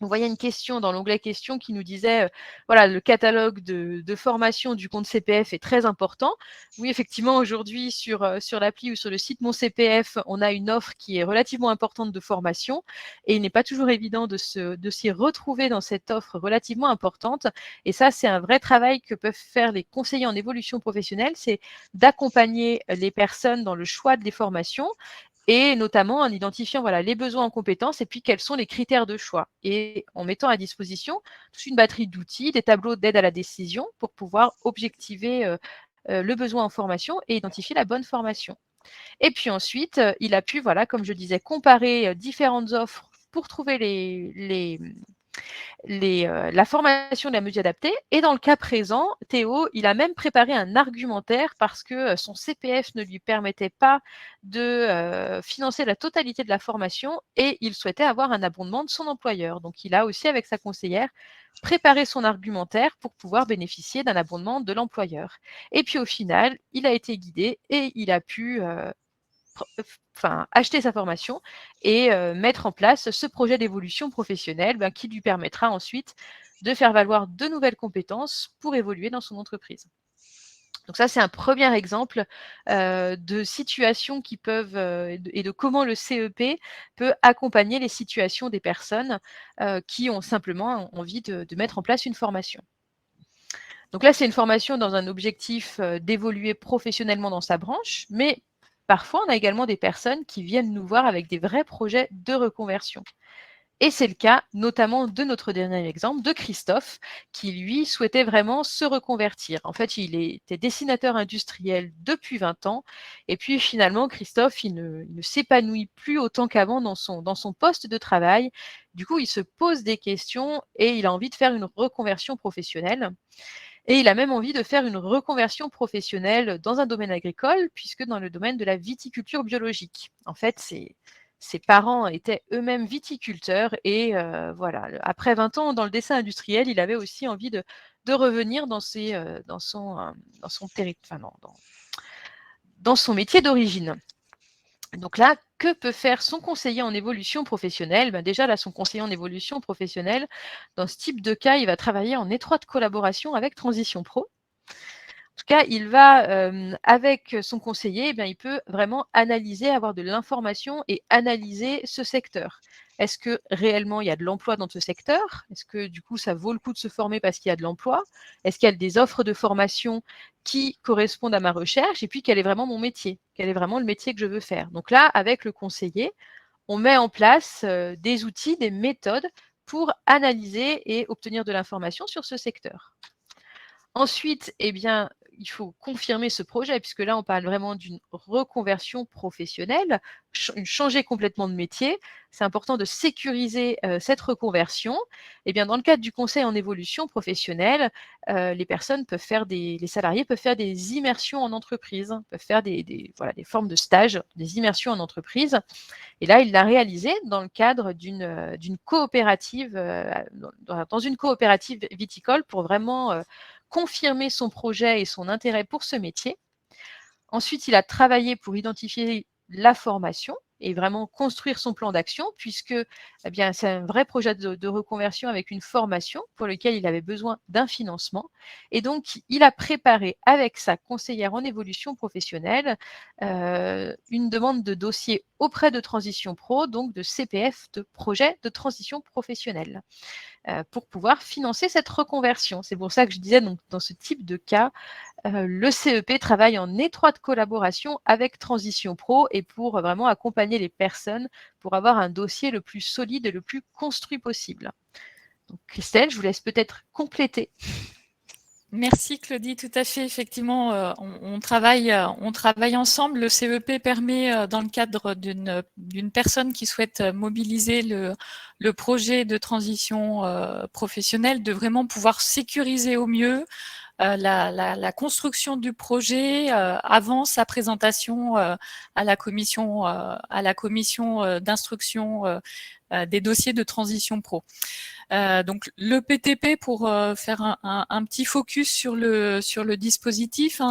On voyait une question dans l'onglet questions qui nous disait voilà, le catalogue de formation du compte CPF est très important. Oui, effectivement, aujourd'hui, sur l'appli ou sur le site Mon CPF, on a une offre qui est relativement importante de formation, et il n'est pas toujours évident de s'y retrouver dans cette offre relativement importante. Et ça, c'est un vrai travail que peuvent faire les conseillers en évolution professionnelle, c'est d'accompagner les personnes dans le choix des formations, et notamment en identifiant voilà, les besoins en compétences et puis quels sont les critères de choix, et en mettant à disposition toute une batterie d'outils, des tableaux d'aide à la décision pour pouvoir objectiver le besoin en formation et identifier la bonne formation. Et puis ensuite, il a pu, voilà, comme je disais, comparer différentes offres pour trouver la formation de la mesure adaptée. Et dans le cas présent, Théo, il a même préparé un argumentaire parce que son CPF ne lui permettait pas de financer la totalité de la formation et il souhaitait avoir un abondement de son employeur. Donc, il a aussi, avec sa conseillère, préparé son argumentaire pour pouvoir bénéficier d'un abondement de l'employeur. Et puis, au final, il a été guidé et il a pu acheter sa formation et mettre en place ce projet d'évolution professionnelle qui lui permettra ensuite de faire valoir de nouvelles compétences pour évoluer dans son entreprise. Donc ça, c'est un premier exemple de situations qui peuvent et de comment le CEP peut accompagner les situations des personnes qui ont simplement envie de mettre en place une formation. Donc là, c'est une formation dans un objectif d'évoluer professionnellement dans sa branche, mais parfois, on a également des personnes qui viennent nous voir avec des vrais projets de reconversion. Et c'est le cas notamment de notre dernier exemple, de Christophe, qui lui souhaitait vraiment se reconvertir. En fait, il était dessinateur industriel depuis 20 ans. Et puis finalement, Christophe, il ne s'épanouit plus autant qu'avant dans son poste de travail. Du coup, il se pose des questions et il a envie de faire une reconversion professionnelle. Et il a même envie de faire une reconversion professionnelle dans un domaine agricole, puisque dans le domaine de la viticulture biologique. En fait, ses parents étaient eux-mêmes viticulteurs et voilà, après 20 ans dans le dessin industriel, il avait aussi envie de revenir dans son métier d'origine. Donc là, que peut faire son conseiller en évolution professionnelle? Déjà, là, son conseiller en évolution professionnelle, dans ce type de cas, il va travailler en étroite collaboration avec Transition Pro. En tout cas, il va, avec son conseiller, il peut vraiment analyser, avoir de l'information et analyser ce secteur. Est-ce que réellement il y a de l'emploi dans ce secteur? Est-ce que du coup, ça vaut le coup de se former parce qu'il y a de l'emploi? Est-ce qu'il y a des offres de formation qui correspondent à ma recherche? Et puis, quel est vraiment mon métier? Quel est vraiment le métier que je veux faire? Donc là, avec le conseiller, on met en place des outils, des méthodes pour analyser et obtenir de l'information sur ce secteur. Ensuite, il faut confirmer ce projet, puisque là, on parle vraiment d'une reconversion professionnelle, changer complètement de métier. C'est important de sécuriser cette reconversion. Dans le cadre du conseil en évolution professionnelle, les salariés peuvent faire des immersions en entreprise, peuvent faire des formes de stages, des immersions en entreprise. Et là, il l'a réalisé dans le cadre d'une coopérative, dans une coopérative viticole pour vraiment confirmer son projet et son intérêt pour ce métier. Ensuite, il a travaillé pour identifier la formation et vraiment construire son plan d'action, puisque c'est un vrai projet de reconversion avec une formation pour lequel il avait besoin d'un financement. Et donc, il a préparé avec sa conseillère en évolution professionnelle une demande de dossier auprès de Transition Pro, donc de CPF, de projet de transition professionnelle, pour pouvoir financer cette reconversion. C'est pour ça que je disais, donc, dans ce type de cas, le CEP travaille en étroite collaboration avec Transition Pro et pour vraiment accompagner les personnes pour avoir un dossier le plus solide et le plus construit possible. Donc, Christelle, je vous laisse peut-être compléter. Merci Claudie, tout à fait. Effectivement, on travaille ensemble. Le CEP permet, dans le cadre d'une personne qui souhaite mobiliser le projet de transition professionnelle, de vraiment pouvoir sécuriser au mieux la construction du projet avant sa présentation à la commission d'instruction des dossiers de transition pro. Donc le PTP, pour faire un petit focus sur le dispositif,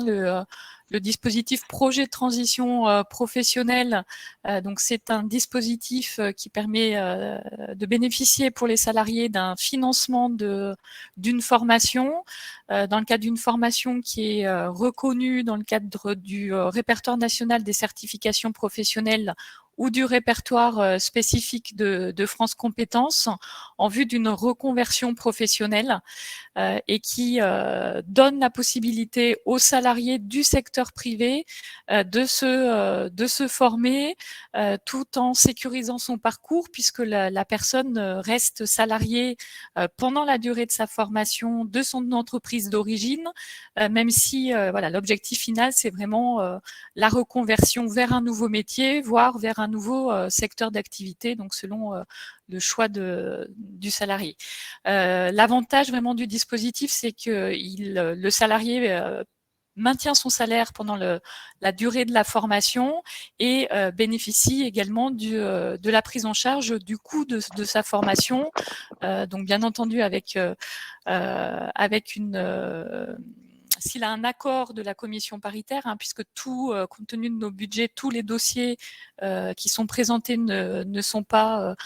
le dispositif projet de transition professionnelle. Donc c'est un dispositif qui permet de bénéficier pour les salariés d'un financement d'une formation, dans le cadre d'une formation qui est reconnue dans le cadre du répertoire national des certifications professionnelles ou du répertoire spécifique de France Compétences en vue d'une reconversion professionnelle et qui donne la possibilité aux salariés du secteur privé de se former tout en sécurisant son parcours, puisque la personne reste salariée pendant la durée de sa formation de son entreprise d'origine, même si l'objectif final, c'est vraiment la reconversion vers un nouveau métier, voire vers un nouveau secteur d'activité, donc selon le choix du salarié. L'avantage vraiment du dispositif, c'est que le salarié maintient son salaire pendant la durée de la formation et bénéficie également de la prise en charge du coût de sa formation. Donc bien entendu avec s'il a un accord de la commission paritaire, puisque compte tenu de nos budgets, tous les dossiers qui sont présentés ne sont pas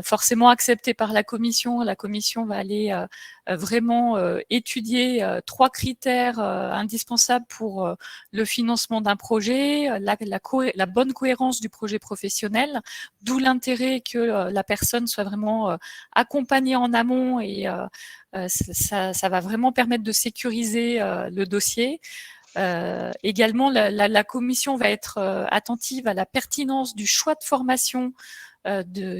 forcément acceptés par la commission. La commission va aller vraiment étudier 3 critères indispensables pour le financement d'un projet, la bonne cohérence du projet professionnel, d'où l'intérêt que la personne soit vraiment accompagnée en amont et ça va vraiment permettre de sécuriser le dossier. Également, la commission va être attentive à la pertinence du choix de formation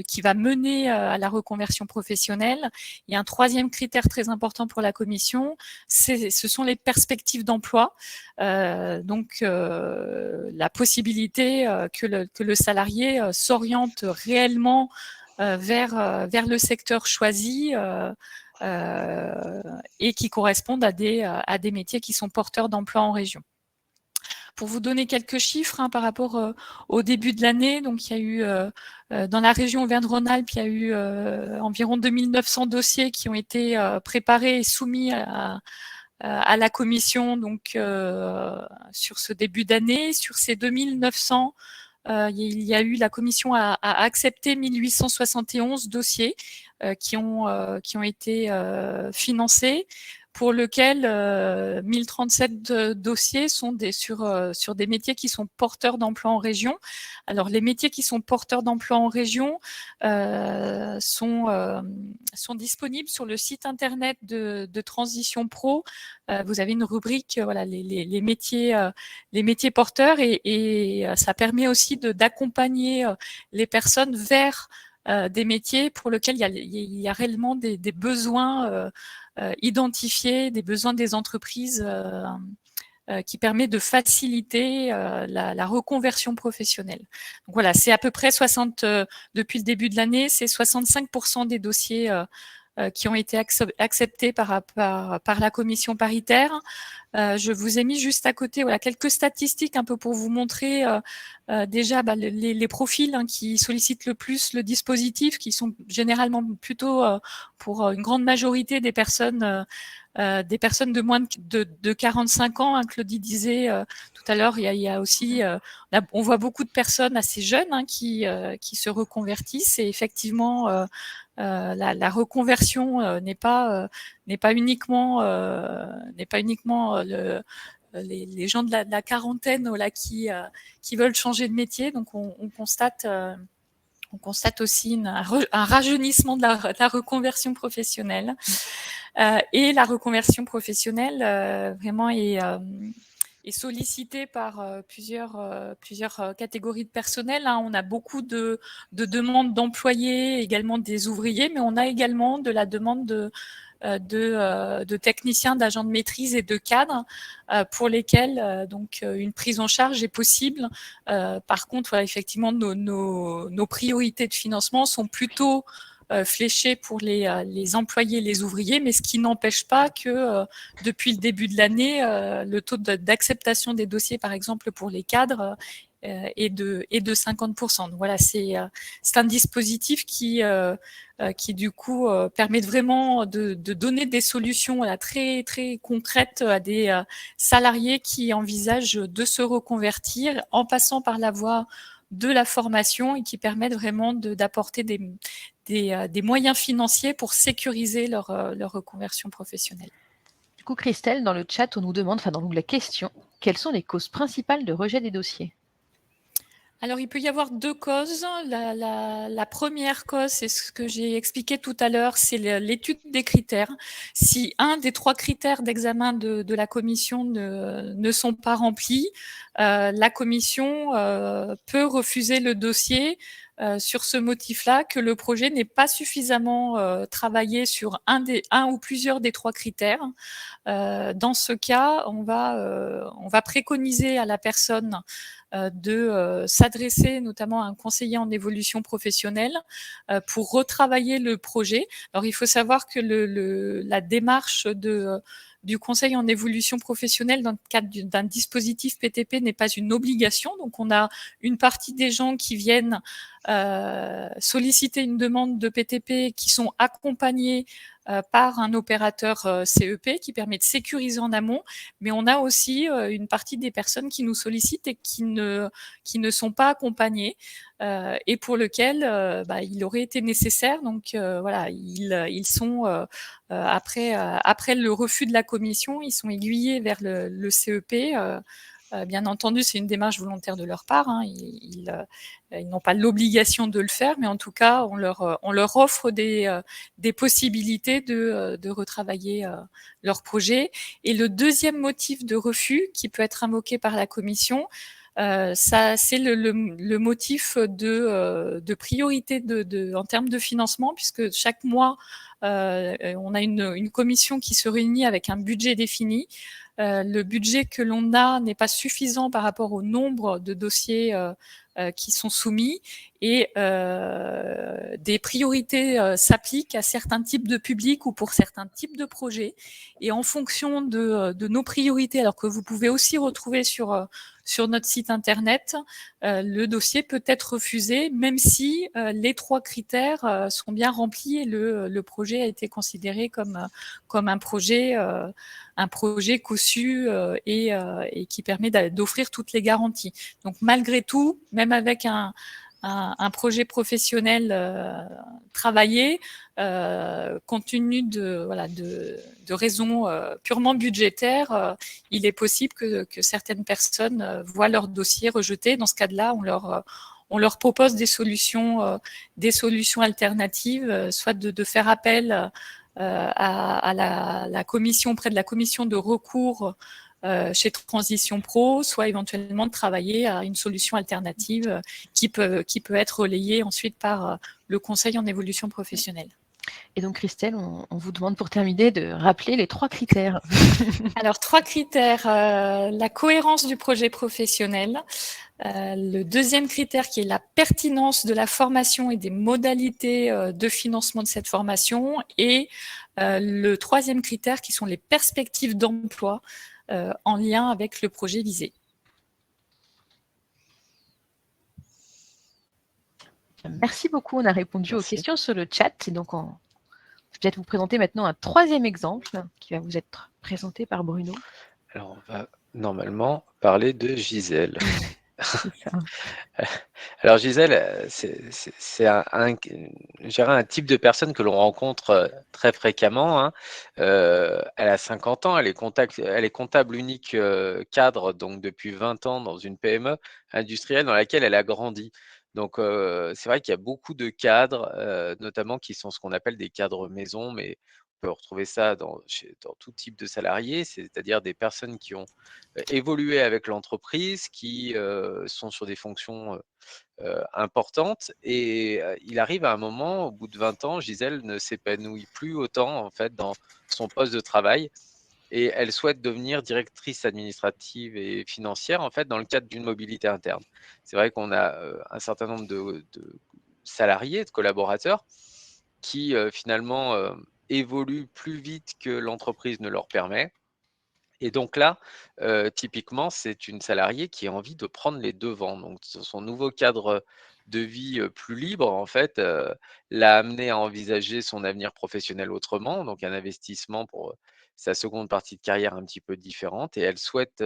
qui va mener à la reconversion professionnelle. Et un troisième critère très important pour la commission, ce sont les perspectives d'emploi. Donc, la possibilité que le salarié s'oriente réellement vers le secteur choisi et qui correspondent à des métiers qui sont porteurs d'emploi en région. Pour vous donner quelques chiffres par rapport au début de l'année, donc il y a eu dans la région Auvergne-Rhône-Alpes, il y a eu environ 2900 dossiers qui ont été préparés et soumis à la commission donc sur ce début d'année. Sur ces 2900, la commission a accepté 1871 dossiers qui ont été financés, pour lequel 1037 dossiers sont sur des métiers qui sont porteurs d'emploi en région. Alors, les métiers qui sont porteurs d'emploi en région sont disponibles sur le site internet de Transition Pro. Vous avez une rubrique, voilà, les métiers porteurs, et ça permet aussi d'accompagner les personnes vers des métiers pour lesquels il y a réellement des besoins identifiés, des besoins des entreprises qui permet de faciliter la reconversion professionnelle. Donc voilà, c'est à peu près depuis le début de l'année, c'est 65% des dossiers qui ont été acceptés par la commission paritaire. Je vous ai mis juste à côté quelques statistiques un peu pour vous montrer déjà les profils qui sollicitent le plus le dispositif, qui sont généralement plutôt pour une grande majorité des personnes de moins de 45 ans. Claudie disait tout à l'heure, il y a aussi, on voit beaucoup de personnes assez jeunes qui se reconvertissent, et effectivement, la reconversion n'est pas uniquement les gens de la quarantaine qui veulent changer de métier. Donc on constate aussi un rajeunissement de la reconversion professionnelle. Et la reconversion professionnelle vraiment est sollicitée par plusieurs catégories de personnel. On a beaucoup de demandes d'employés, également des ouvriers, mais on a également de la demande de techniciens, d'agents de maîtrise et de cadres pour lesquels donc une prise en charge est possible. Par contre, effectivement, nos priorités de financement sont plutôt fléchées pour les employés, les ouvriers, mais ce qui n'empêche pas que depuis le début de l'année, le taux d'acceptation des dossiers, par exemple pour les cadres, est de 50%. Donc voilà, c'est un dispositif qui du coup permet vraiment de donner des solutions très très concrètes à des salariés qui envisagent de se reconvertir en passant par la voie de la formation, et qui permettent vraiment d'apporter des moyens financiers pour sécuriser leur reconversion professionnelle. Du coup, Christelle, dans le chat, on nous demande, dans l'onglet questions, quelles sont les causes principales de rejet des dossiers ? Alors, il peut y avoir 2 causes. La première cause, c'est ce que j'ai expliqué tout à l'heure, c'est l'étude des critères. Si un des 3 critères d'examen de la commission ne sont pas remplis, la commission peut refuser le dossier sur ce motif-là, que le projet n'est pas suffisamment travaillé sur un ou plusieurs des 3 critères. Dans ce cas, on va préconiser à la personne de s'adresser notamment à un conseiller en évolution professionnelle pour retravailler le projet. Alors, il faut savoir que la démarche du conseil en évolution professionnelle dans le cadre d'un dispositif PTP n'est pas une obligation. Donc, on a une partie des gens qui viennent solliciter une demande de PTP qui sont accompagnés par un opérateur CEP qui permet de sécuriser en amont, mais on a aussi une partie des personnes qui nous sollicitent et qui ne sont pas accompagnées et pour lequel il aurait été nécessaire. Donc voilà, ils sont après le refus de la commission, ils sont aiguillés vers le CEP. Bien entendu, c'est une démarche volontaire de leur part. Hein. Ils n'ont pas l'obligation de le faire, mais en tout cas, on leur offre des possibilités de retravailler leur projet. Et le deuxième motif de refus qui peut être invoqué par la commission, ça, c'est le motif de priorité en termes de financement, puisque chaque mois, on a une commission qui se réunit avec un budget défini. Le budget que l'on a n'est pas suffisant par rapport au nombre de dossiers qui sont soumis et des priorités s'appliquent à certains types de publics ou pour certains types de projets. Et en fonction de nos priorités, alors que vous pouvez aussi retrouver sur notre site internet, le dossier peut être refusé, même si les 3 critères sont bien remplis et le projet a été considéré comme un projet cossu et qui permet d'offrir toutes les garanties. Donc malgré tout, même avec un projet professionnel travaillé, compte tenu de raisons purement budgétaires, il est possible que certaines personnes voient leur dossier rejeté. Dans ce cas-là, on leur propose des solutions alternatives, soit de faire appel à la commission, près de la commission de recours chez Transition Pro, soit éventuellement de travailler à une solution alternative qui peut être relayée ensuite par le conseil en évolution professionnelle. Et donc, Christelle, on vous demande pour terminer de rappeler les 3 critères. Alors, 3 critères. La cohérence du projet professionnel. Le deuxième critère qui est la pertinence de la formation et des modalités de financement de cette formation. Et le troisième critère qui sont les perspectives d'emploi en lien avec le projet visé. Merci beaucoup. On a répondu aux questions sur le chat. Et donc, on va peut-être vous présenter maintenant un 3e exemple qui va vous être présenté par Bruno. Alors, on va normalement parler de Gisèle. C'est ça. Alors Gisèle, c'est un type de personne que l'on rencontre très fréquemment. Hein. Elle a 50 ans, elle est comptable unique cadre donc depuis 20 ans dans une PME industrielle dans laquelle elle a grandi. Donc c'est vrai qu'il y a beaucoup de cadres, notamment qui sont ce qu'on appelle des cadres maison, mais on peut retrouver ça dans tout type de salariés, c'est-à-dire des personnes qui ont évoluer avec l'entreprise, qui sont sur des fonctions importantes. Et il arrive à un moment, au bout de 20 ans, Gisèle ne s'épanouit plus autant en fait dans son poste de travail et elle souhaite devenir directrice administrative et financière en fait dans le cadre d'une mobilité interne. C'est vrai qu'on a un certain nombre de salariés, de collaborateurs qui finalement évoluent plus vite que l'entreprise ne leur permet. Et donc là, typiquement, c'est une salariée qui a envie de prendre les devants. Donc son nouveau cadre de vie, plus libre, en fait, l'a amenée à envisager son avenir professionnel autrement, donc un investissement pour, sa seconde partie de carrière un petit peu différente et elle souhaite,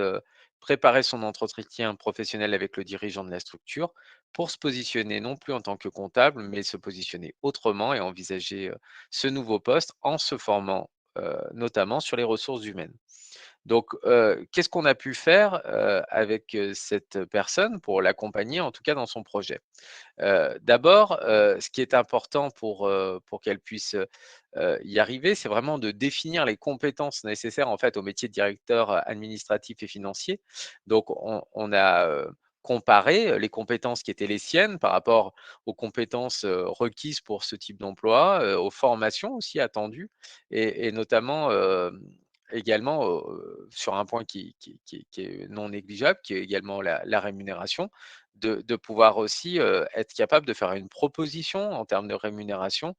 préparer son entretien professionnel avec le dirigeant de la structure pour se positionner non plus en tant que comptable, mais se positionner autrement et envisager, ce nouveau poste en se formant, notamment sur les ressources humaines. Donc, qu'est-ce qu'on a pu faire, avec, cette personne pour l'accompagner, en tout cas dans son projet? D'abord, ce qui est important pour qu'elle puisse, y arriver, c'est vraiment de définir les compétences nécessaires, en fait, au métier de directeur, administratif et financier. Donc on a, comparé, les compétences qui étaient les siennes par rapport aux compétences, requises pour ce type d'emploi, aux formations aussi attendues et notamment, également sur un point qui est non négligeable, qui est également la rémunération, de pouvoir aussi être capable de faire une proposition en termes de rémunération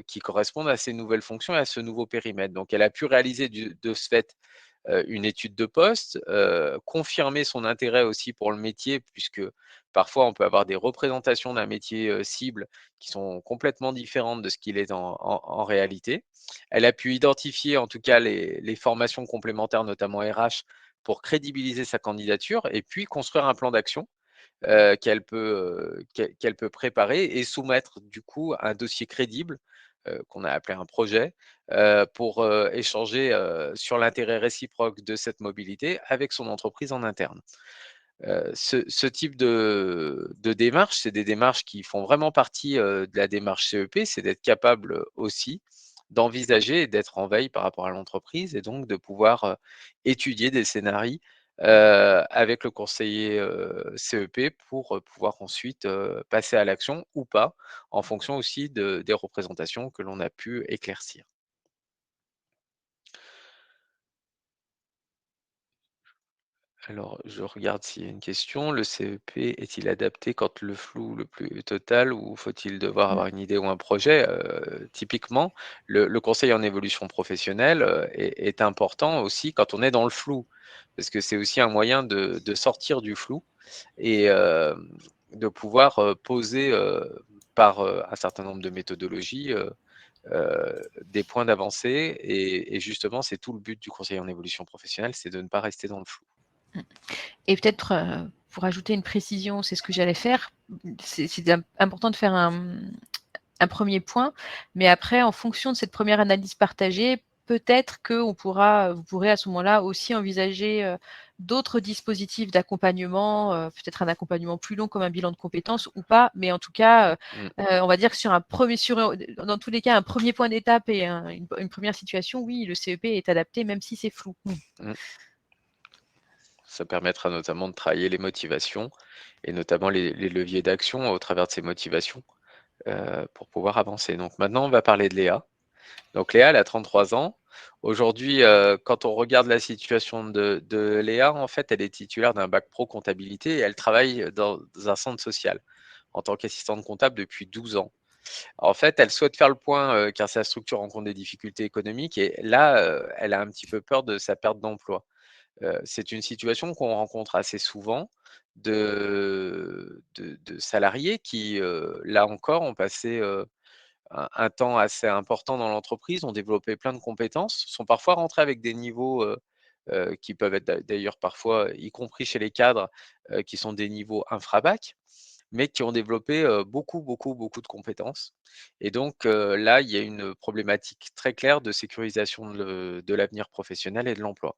qui correspondent à ces nouvelles fonctions et à ce nouveau périmètre. Donc, elle a pu réaliser de ce fait une étude de poste, confirmer son intérêt aussi pour le métier, puisque parfois on peut avoir des représentations d'un métier cible qui sont complètement différentes de ce qu'il est en réalité. Elle a pu identifier en tout cas les formations complémentaires, notamment RH, pour crédibiliser sa candidature et puis construire un plan d'action qu'elle peut préparer et soumettre du coup un dossier crédible qu'on a appelé un projet pour échanger sur l'intérêt réciproque de cette mobilité avec son entreprise en interne. Ce type de démarche, c'est des démarches qui font vraiment partie de la démarche CEP, c'est d'être capable aussi d'envisager et d'être en veille par rapport à l'entreprise et donc de pouvoir étudier des scénarios avec le conseiller CEP pour pouvoir ensuite passer à l'action ou pas, en fonction aussi des représentations que l'on a pu éclaircir. Alors, je regarde s'il y a une question. Le CEP est-il adapté quand le flou le plus total ou faut-il devoir avoir une idée ou un projet? Typiquement, le conseil en évolution professionnelle est important aussi quand on est dans le flou, parce que c'est aussi un moyen de sortir du flou et de pouvoir poser par un certain nombre de méthodologies des points d'avancée et justement, c'est tout le but du conseil en évolution professionnelle, c'est de ne pas rester dans le flou. Et peut-être pour ajouter une précision, c'est ce que j'allais faire, c'est important de faire un premier point, mais après, en fonction de cette première analyse partagée, peut-être que vous pourrez à ce moment-là aussi envisager d'autres dispositifs d'accompagnement, peut-être un accompagnement plus long comme un bilan de compétences ou pas, mais en tout cas, on va dire que dans tous les cas, un premier point d'étape et une première situation, oui, le CEP est adapté même si c'est flou. Ça permettra notamment de travailler les motivations et notamment les leviers d'action au travers de ces motivations pour pouvoir avancer. Donc maintenant, on va parler de Léa. Donc Léa, elle a 33 ans. Aujourd'hui, quand on regarde la situation de Léa, en fait, elle est titulaire d'un bac pro comptabilité et elle travaille dans un centre social en tant qu'assistante comptable depuis 12 ans. En fait, elle souhaite faire le point car sa structure rencontre des difficultés économiques et là, elle a un petit peu peur de sa perte d'emploi. C'est une situation qu'on rencontre assez souvent de salariés qui, là encore, ont passé, un temps assez important dans l'entreprise, ont développé plein de compétences, sont parfois rentrés avec des niveaux, qui peuvent être d'ailleurs parfois, y compris chez les cadres, qui sont des niveaux infra-bac, mais qui ont développé, beaucoup de compétences et donc là, il y a une problématique très claire de sécurisation de l'avenir professionnel et de l'emploi.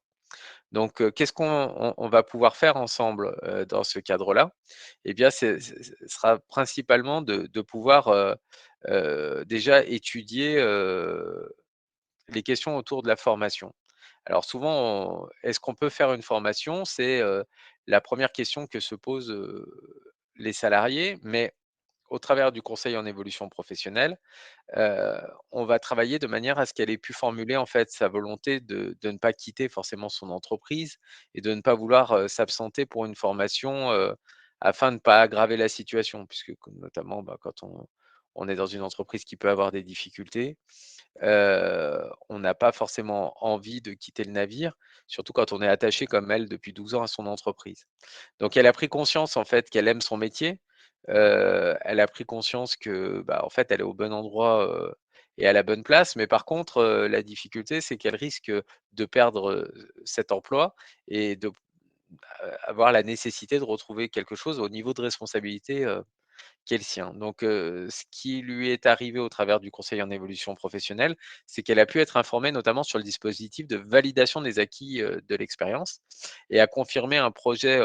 Donc, qu'est-ce qu'on va pouvoir faire ensemble, dans ce cadre-là? Eh bien, ce sera principalement de pouvoir, déjà étudier, les questions autour de la formation. Alors souvent, est-ce qu'on peut faire une formation? C'est, la première question que se posent, les salariés, mais au travers du conseil en évolution professionnelle, Heu, on va travailler de manière à ce qu'elle ait pu formuler, en fait, sa volonté de ne pas quitter forcément son entreprise et de ne pas vouloir, s'absenter pour une formation, afin de ne pas aggraver la situation. Puisque comme notamment, bah, quand on est dans une entreprise qui peut avoir des difficultés, on n'a pas forcément envie de quitter le navire, surtout quand on est attaché comme elle depuis 12 ans à son entreprise. Donc elle a pris conscience en fait qu'elle aime son métier. Elle a pris conscience que, bah, en fait, elle est au bon endroit, et à la bonne place. Mais par contre, la difficulté, c'est qu'elle risque, de perdre, cet emploi et avoir la nécessité de retrouver quelque chose au niveau de responsabilité, qui est le sien. Donc, ce qui lui est arrivé au travers du conseil en évolution professionnelle, c'est qu'elle a pu être informée notamment sur le dispositif de validation des acquis, de l'expérience et a confirmé un projet,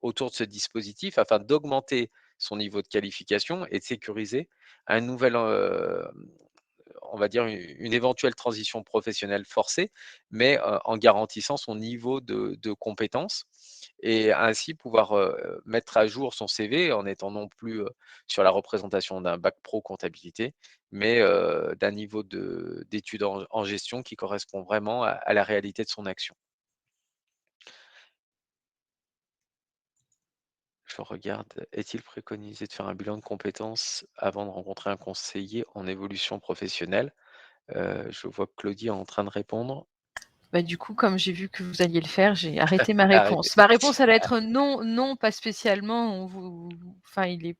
autour de ce dispositif afin d'augmenter son niveau de qualification et de sécuriser un nouvel on va dire, une éventuelle transition professionnelle forcée, mais en garantissant son niveau de compétence et ainsi pouvoir mettre à jour son CV en étant non plus sur la représentation d'un bac pro comptabilité, mais d'un niveau d'études en gestion qui correspond vraiment à la réalité de son action. Je regarde, est-il préconisé de faire un bilan de compétences avant de rencontrer un conseiller en évolution professionnelle? Je vois que Claudie est en train de répondre. Bah, du coup, comme j'ai vu que vous alliez le faire, j'ai arrêté ma Arrêtez. réponse. Ma réponse, elle va être non, non, pas spécialement. Enfin, il est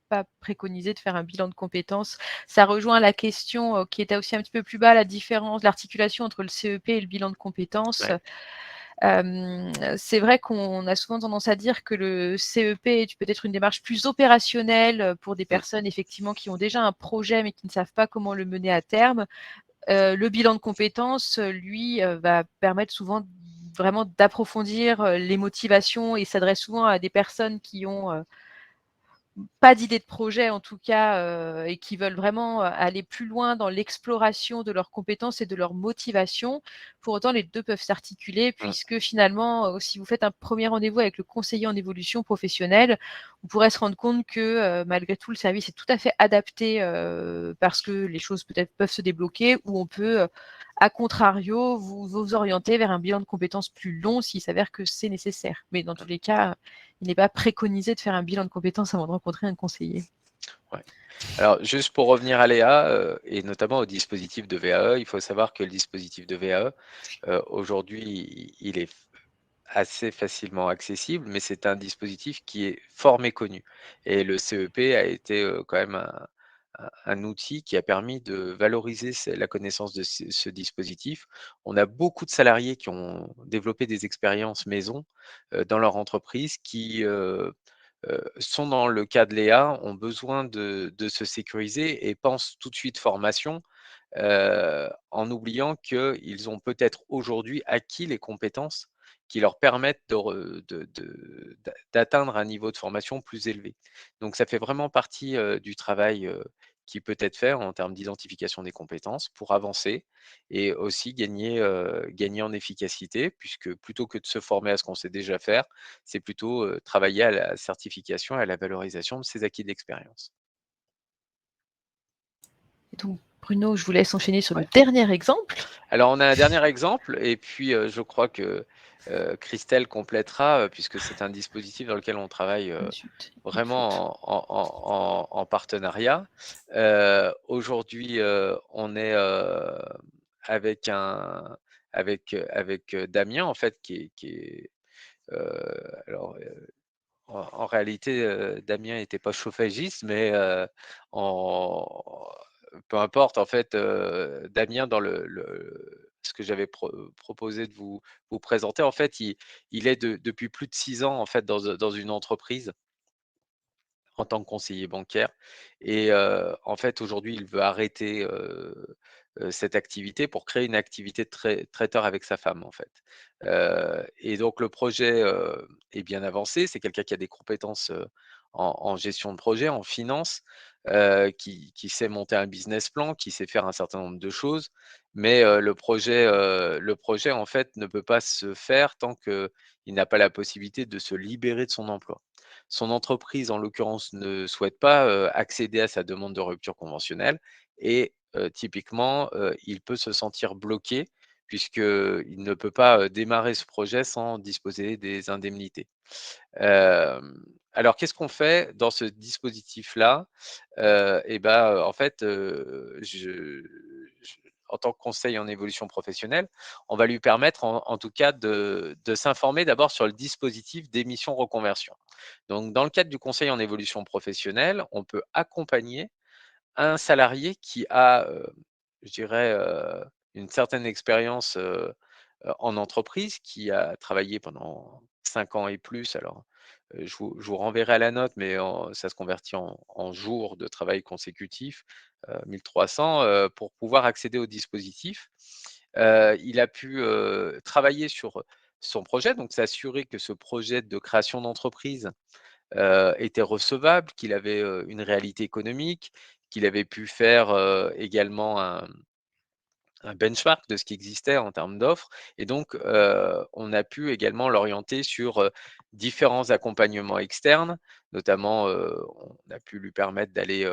pas préconisé de faire un bilan de compétences. Ça rejoint la question qui était aussi un petit peu plus bas, la différence, l'articulation entre le CEP et le bilan de compétences. Ouais. C'est vrai qu'on a souvent tendance à dire que le CEP est peut-être une démarche plus opérationnelle pour des personnes effectivement qui ont déjà un projet mais qui ne savent pas comment le mener à terme. Le bilan de compétences, lui, va permettre souvent vraiment d'approfondir les motivations et s'adresse souvent à des personnes qui ont pas d'idée de projet en tout cas, et qui veulent vraiment aller plus loin dans l'exploration de leurs compétences et de leur motivation. Pour autant, les 2 peuvent s'articuler Mmh. puisque finalement, si vous faites un premier rendez-vous avec le conseiller en évolution professionnelle, vous pourrez se rendre compte que, malgré tout, le service est tout à fait adapté, parce que les choses peut-être peuvent se débloquer ou on peut, à contrario, vous orienter vers un bilan de compétences plus long s'il s'avère que c'est nécessaire. Mais dans tous les cas, il n'est pas préconisé de faire un bilan de compétences avant de rencontrer un conseiller. Ouais. Alors, juste pour revenir à Léa, et notamment au dispositif de VAE, il faut savoir que le dispositif de VAE, aujourd'hui, il est assez facilement accessible, mais c'est un dispositif qui est fort méconnu. Et le CEP a été quand même un outil qui a permis de valoriser la connaissance de ce dispositif. On a beaucoup de salariés qui ont développé des expériences maison dans leur entreprise qui sont dans le cas de Léa, ont besoin de se sécuriser et pensent tout de suite formation, en oubliant qu'ils ont peut-être aujourd'hui acquis les compétences qui leur permettent d'atteindre un niveau de formation plus élevé. Donc ça fait vraiment partie du travail qui peut être fait en termes d'identification des compétences pour avancer et aussi gagner en efficacité, puisque plutôt que de se former à ce qu'on sait déjà faire, c'est plutôt travailler à la certification et à la valorisation de ses acquis d'expérience. Et donc, Bruno, je vous laisse enchaîner sur le Ouais. dernier exemple. Alors, on a un dernier exemple et puis je crois que Christelle complétera puisque c'est un dispositif dans lequel on travaille Zut, une faute. vraiment en partenariat. Aujourd'hui, on est avec Damien en fait alors en réalité, Damien n'était pas chauffagiste, mais en peu importe, en fait, Damien, dans ce que j'avais proposé de vous présenter, en fait, il est depuis plus de 6 ans, en fait, dans une entreprise en tant que conseiller bancaire et en fait, aujourd'hui, il veut arrêter, cette activité pour créer une activité de traiteur avec sa femme, en fait. Et donc le projet, est bien avancé. C'est quelqu'un qui a des compétences, en gestion de projet, en finance, qui sait monter un business plan, qui sait faire un certain nombre de choses. Mais le projet, en fait, ne peut pas se faire tant qu'il n'a pas la possibilité de se libérer de son emploi. Son entreprise, en l'occurrence, ne souhaite pas, accéder à sa demande de rupture conventionnelle et typiquement, il peut se sentir bloqué puisqu'il ne peut pas, démarrer ce projet sans disposer des indemnités. Alors qu'est-ce qu'on fait dans ce dispositif-là? Et bah, en fait, je en tant que conseil en évolution professionnelle, on va lui permettre en tout cas de s'informer d'abord sur le dispositif d'émission reconversion. Donc dans le cadre du conseil en évolution professionnelle, on peut accompagner un salarié qui a, je dirais, une certaine expérience, en entreprise, qui a travaillé pendant 5 ans et plus. Alors, je vous renverrai à la note, mais ça se convertit en jours de travail consécutifs, 1 300, pour pouvoir accéder au dispositif. Il a pu, travailler sur son projet, donc s'assurer que ce projet de création d'entreprise était recevable, qu'il avait, une réalité économique, qu'il avait pu faire également un benchmark de ce qui existait en termes d'offres. Et donc, on a pu également l'orienter sur différents accompagnements externes, notamment, on a pu lui permettre d'aller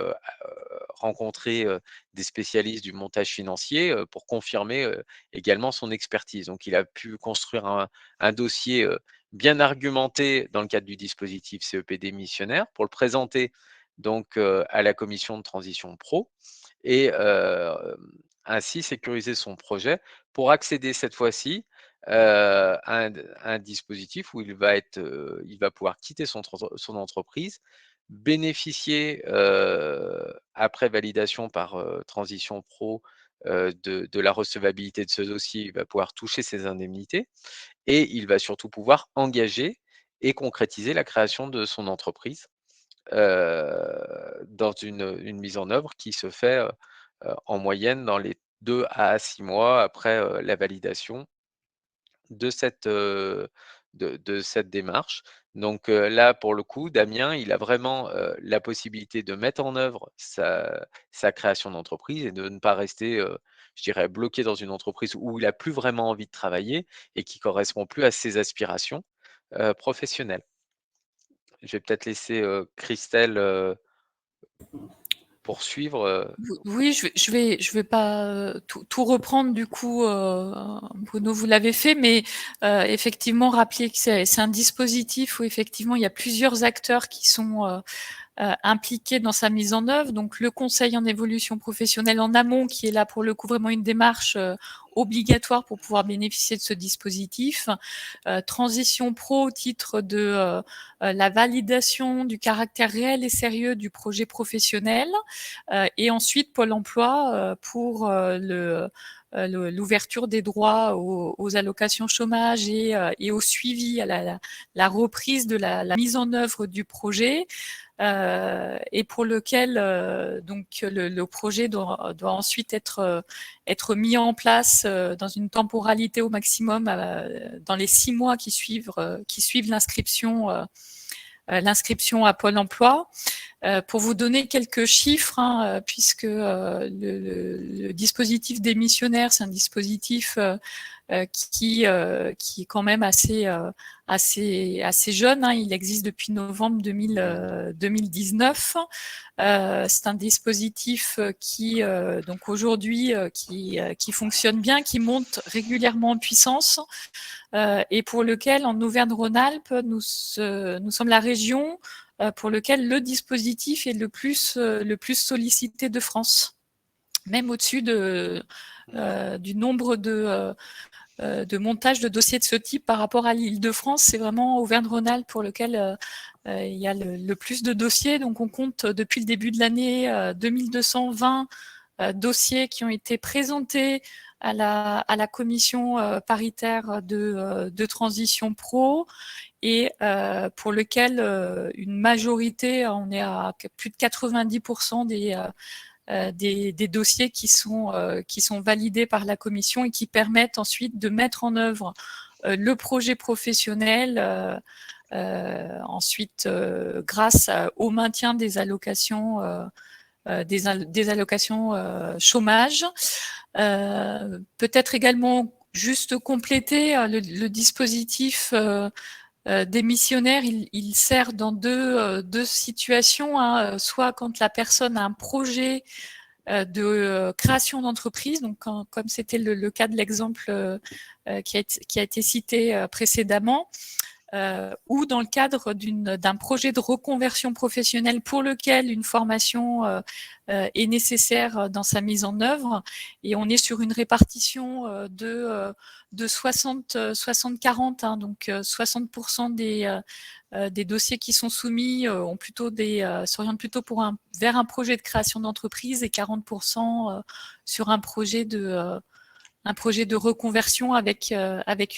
rencontrer des spécialistes du montage financier pour confirmer également son expertise. Donc, il a pu construire un dossier bien argumenté dans le cadre du dispositif CEPD missionnaire pour le présenter donc à la commission de transition pro et ainsi sécuriser son projet pour accéder cette fois-ci à un dispositif où il va pouvoir quitter son entreprise, bénéficier après validation par Transition Pro de la recevabilité de ce dossier, il va pouvoir toucher ses indemnités et il va surtout pouvoir engager et concrétiser la création de son entreprise dans une mise en œuvre qui se fait en moyenne dans les 2 à 6 mois après la validation de cette démarche. Donc là, pour le coup, Damien, il a vraiment la possibilité de mettre en œuvre sa création d'entreprise et de ne pas rester, je dirais, bloqué dans une entreprise où il n'a plus vraiment envie de travailler et qui correspond plus à ses aspirations professionnelles. Je vais peut-être laisser Christelle poursuivre. Oui, je vais pas tout reprendre du coup. Bruno, vous l'avez fait, mais effectivement, rappeler que c'est un dispositif où effectivement il y a plusieurs acteurs qui sont impliqués dans sa mise en œuvre. Donc le conseil en évolution professionnelle en amont, qui est là pour le coup vraiment une démarche obligatoire pour pouvoir bénéficier de ce dispositif. Transition Pro au titre de la validation du caractère réel et sérieux du projet professionnel. Et ensuite Pôle emploi pour l'ouverture des droits aux allocations chômage et au suivi, à la reprise de la mise en œuvre du projet. Et pour lequel donc le projet doit ensuite être mis en place dans une temporalité au maximum dans les 6 mois qui suivent l'inscription à Pôle emploi. Pour vous donner quelques chiffres, hein, puisque le dispositif des missionnaires, c'est un dispositif qui est quand même assez jeune. Hein. Il existe depuis novembre 2019. C'est un dispositif qui donc aujourd'hui qui fonctionne bien, qui monte régulièrement en puissance et pour lequel en Auvergne-Rhône-Alpes nous sommes la région pour lequel le dispositif est le plus sollicité de France, même au-dessus du nombre de montage de dossiers de ce type par rapport à l'Île-de-France. C'est vraiment Auvergne-Rhône-Alpes pour lequel il y a le plus de dossiers. Donc on compte depuis le début de l'année 2220 dossiers qui ont été présentés à la commission paritaire de transition pro et pour lequel une majorité, on est à plus de 90% des dossiers qui sont validés par la commission et qui permettent ensuite de mettre en œuvre le projet professionnel ensuite grâce au maintien des allocations des allocations chômage. Peut-être également juste compléter le dispositif des missionnaires, il sert dans deux situations, hein, soit quand la personne a un projet de création d'entreprise, donc comme c'était le cas de l'exemple qui a été cité précédemment, ou dans le cadre d'un projet de reconversion professionnelle pour lequel une formation est nécessaire dans sa mise en œuvre. Et on est sur une répartition de 60-40, hein, donc 60% des dossiers qui sont soumis s'orientent plutôt vers un projet de création d'entreprise et 40% sur un projet de reconversion avec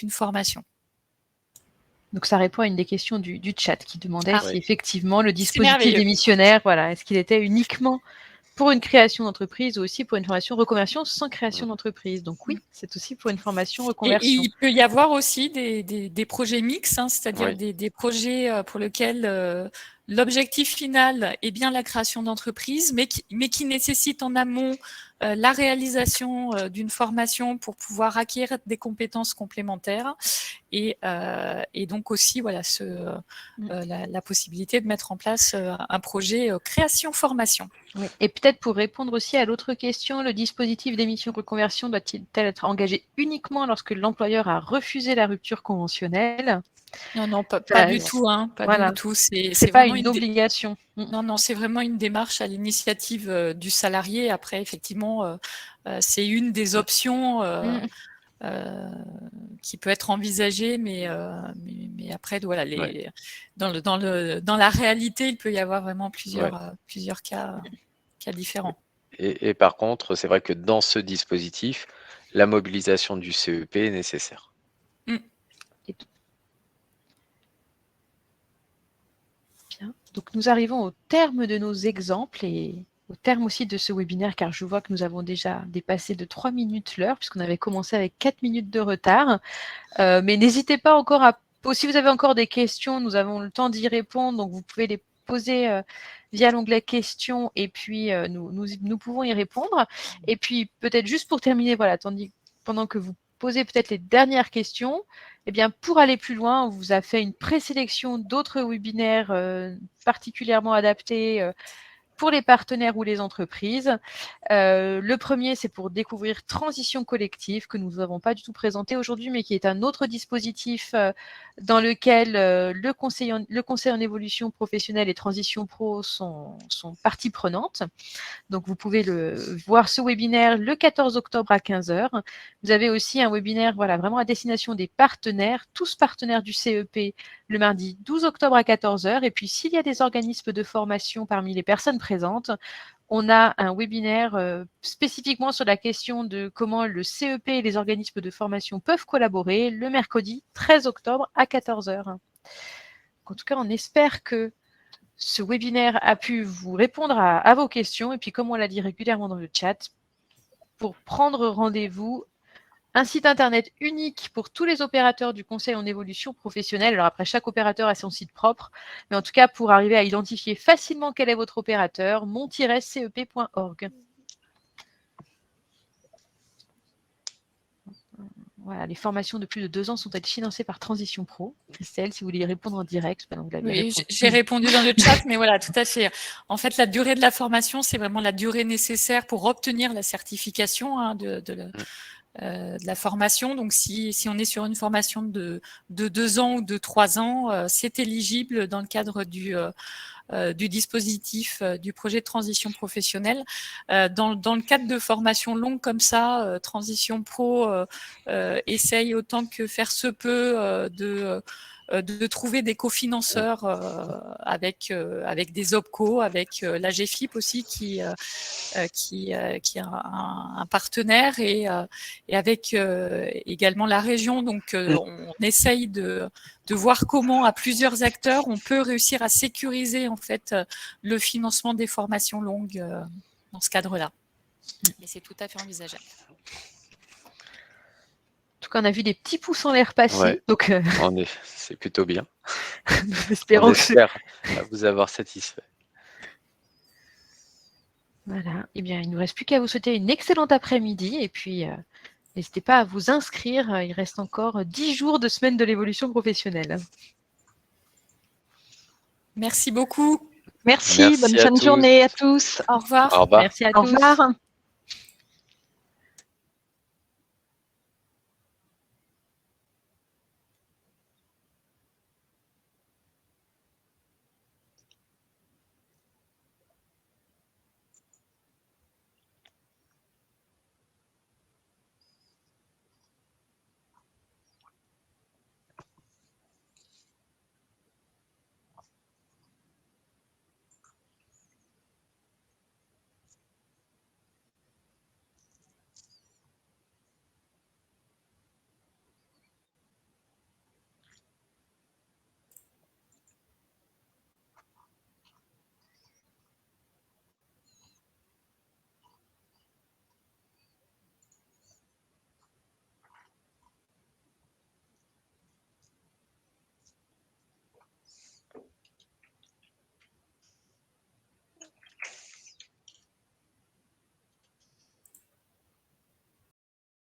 une formation. Donc ça répond à une des questions du chat qui demandait si effectivement le dispositif merveilleux. des missionnaires, voilà, est-ce qu'il était uniquement pour une création d'entreprise ou aussi pour une formation reconversion sans création d'entreprise. Donc oui, c'est aussi pour une formation reconversion. Et il peut y avoir aussi des projets mixtes, hein, c'est-à-dire des projets pour lesquels l'objectif final est bien la création d'entreprise, mais qui nécessite en amont la réalisation d'une formation pour pouvoir acquérir des compétences complémentaires et donc aussi voilà la possibilité de mettre en place un projet création-formation. Oui. Et peut-être pour répondre aussi à l'autre question, le dispositif d'émission reconversion doit-il être engagé uniquement lorsque l'employeur a refusé la rupture conventionnelle? Non, pas du tout, hein, voilà. du tout. C'est pas vraiment une obligation. Non, c'est vraiment une démarche à l'initiative du salarié. Après, effectivement, c'est une des options qui peut être envisagée, mais après, voilà, dans la réalité, il peut y avoir vraiment plusieurs cas différents. Et par contre, c'est vrai que dans ce dispositif, la mobilisation du CEP est nécessaire. Bien. Donc, nous arrivons au terme de nos exemples et au terme aussi de ce webinaire, car je vois que nous avons déjà dépassé de 3 minutes l'heure, puisqu'on avait commencé avec 4 minutes de retard. Mais n'hésitez pas encore si vous avez encore des questions, nous avons le temps d'y répondre, donc vous pouvez les poser via l'onglet questions et puis nous pouvons y répondre. Et puis peut-être juste pour terminer, voilà, pendant que vous posez peut-être les dernières questions, eh bien, pour aller plus loin, on vous a fait une présélection d'autres webinaires particulièrement adaptés pour les partenaires ou les entreprises. Le premier, c'est pour découvrir Transition collective, que nous n'avons pas du tout présenté aujourd'hui, mais qui est un autre dispositif dans lequel le conseil en évolution professionnelle et transition pro sont partie prenante. Donc, vous pouvez voir ce webinaire le 14 octobre à 15h. Vous avez aussi un webinaire vraiment à destination des partenaires, tous partenaires du CEP, le mardi 12 octobre à 14h. Et puis, s'il y a des organismes de formation parmi les personnes présentes, on a un webinaire spécifiquement sur la question de comment le CEP et les organismes de formation peuvent collaborer le mercredi 13 octobre à 14h. En tout cas, on espère que ce webinaire a pu vous répondre à vos questions. Et puis, comme on l'a dit régulièrement dans le chat, pour prendre rendez-vous, un site internet unique pour tous les opérateurs du conseil en évolution professionnelle. Alors après, chaque opérateur a son site propre, mais en tout cas, pour arriver à identifier facilement quel est votre opérateur, mon-cep.org. Voilà, les formations de plus de 2 ans sont-elles financées par Transition Pro? Christelle, si vous voulez y répondre en direct. Oui, j'ai répondu dans le chat, mais voilà, tout à fait. En fait, la durée de la formation, c'est vraiment la durée nécessaire pour obtenir la certification de la formation. Donc, si on est sur une formation de 2 ans ou de 3 ans, c'est éligible dans le cadre du dispositif du projet de transition professionnelle. Dans le cadre de formations longues comme ça, Transition Pro essaye autant que faire se peut de trouver des cofinanceurs avec des OPCO, avec l'AGFIP aussi qui est un partenaire et avec également la région. Donc, on essaye de voir comment, à plusieurs acteurs, on peut réussir à sécuriser en fait le financement des formations longues dans ce cadre-là. Et c'est tout à fait envisageable. En tout cas, on a vu des petits pouces en l'air passer. Ouais, donc, c'est plutôt bien. On espère vous avoir satisfait. Voilà. Eh bien, il ne nous reste plus qu'à vous souhaiter une excellente après-midi. Et puis, n'hésitez pas à vous inscrire. Il reste encore 10 jours de semaine de l'évolution professionnelle. Merci beaucoup. Merci bonne fin de journée à tous. Au revoir. Au revoir. Merci à Au tous. revoir.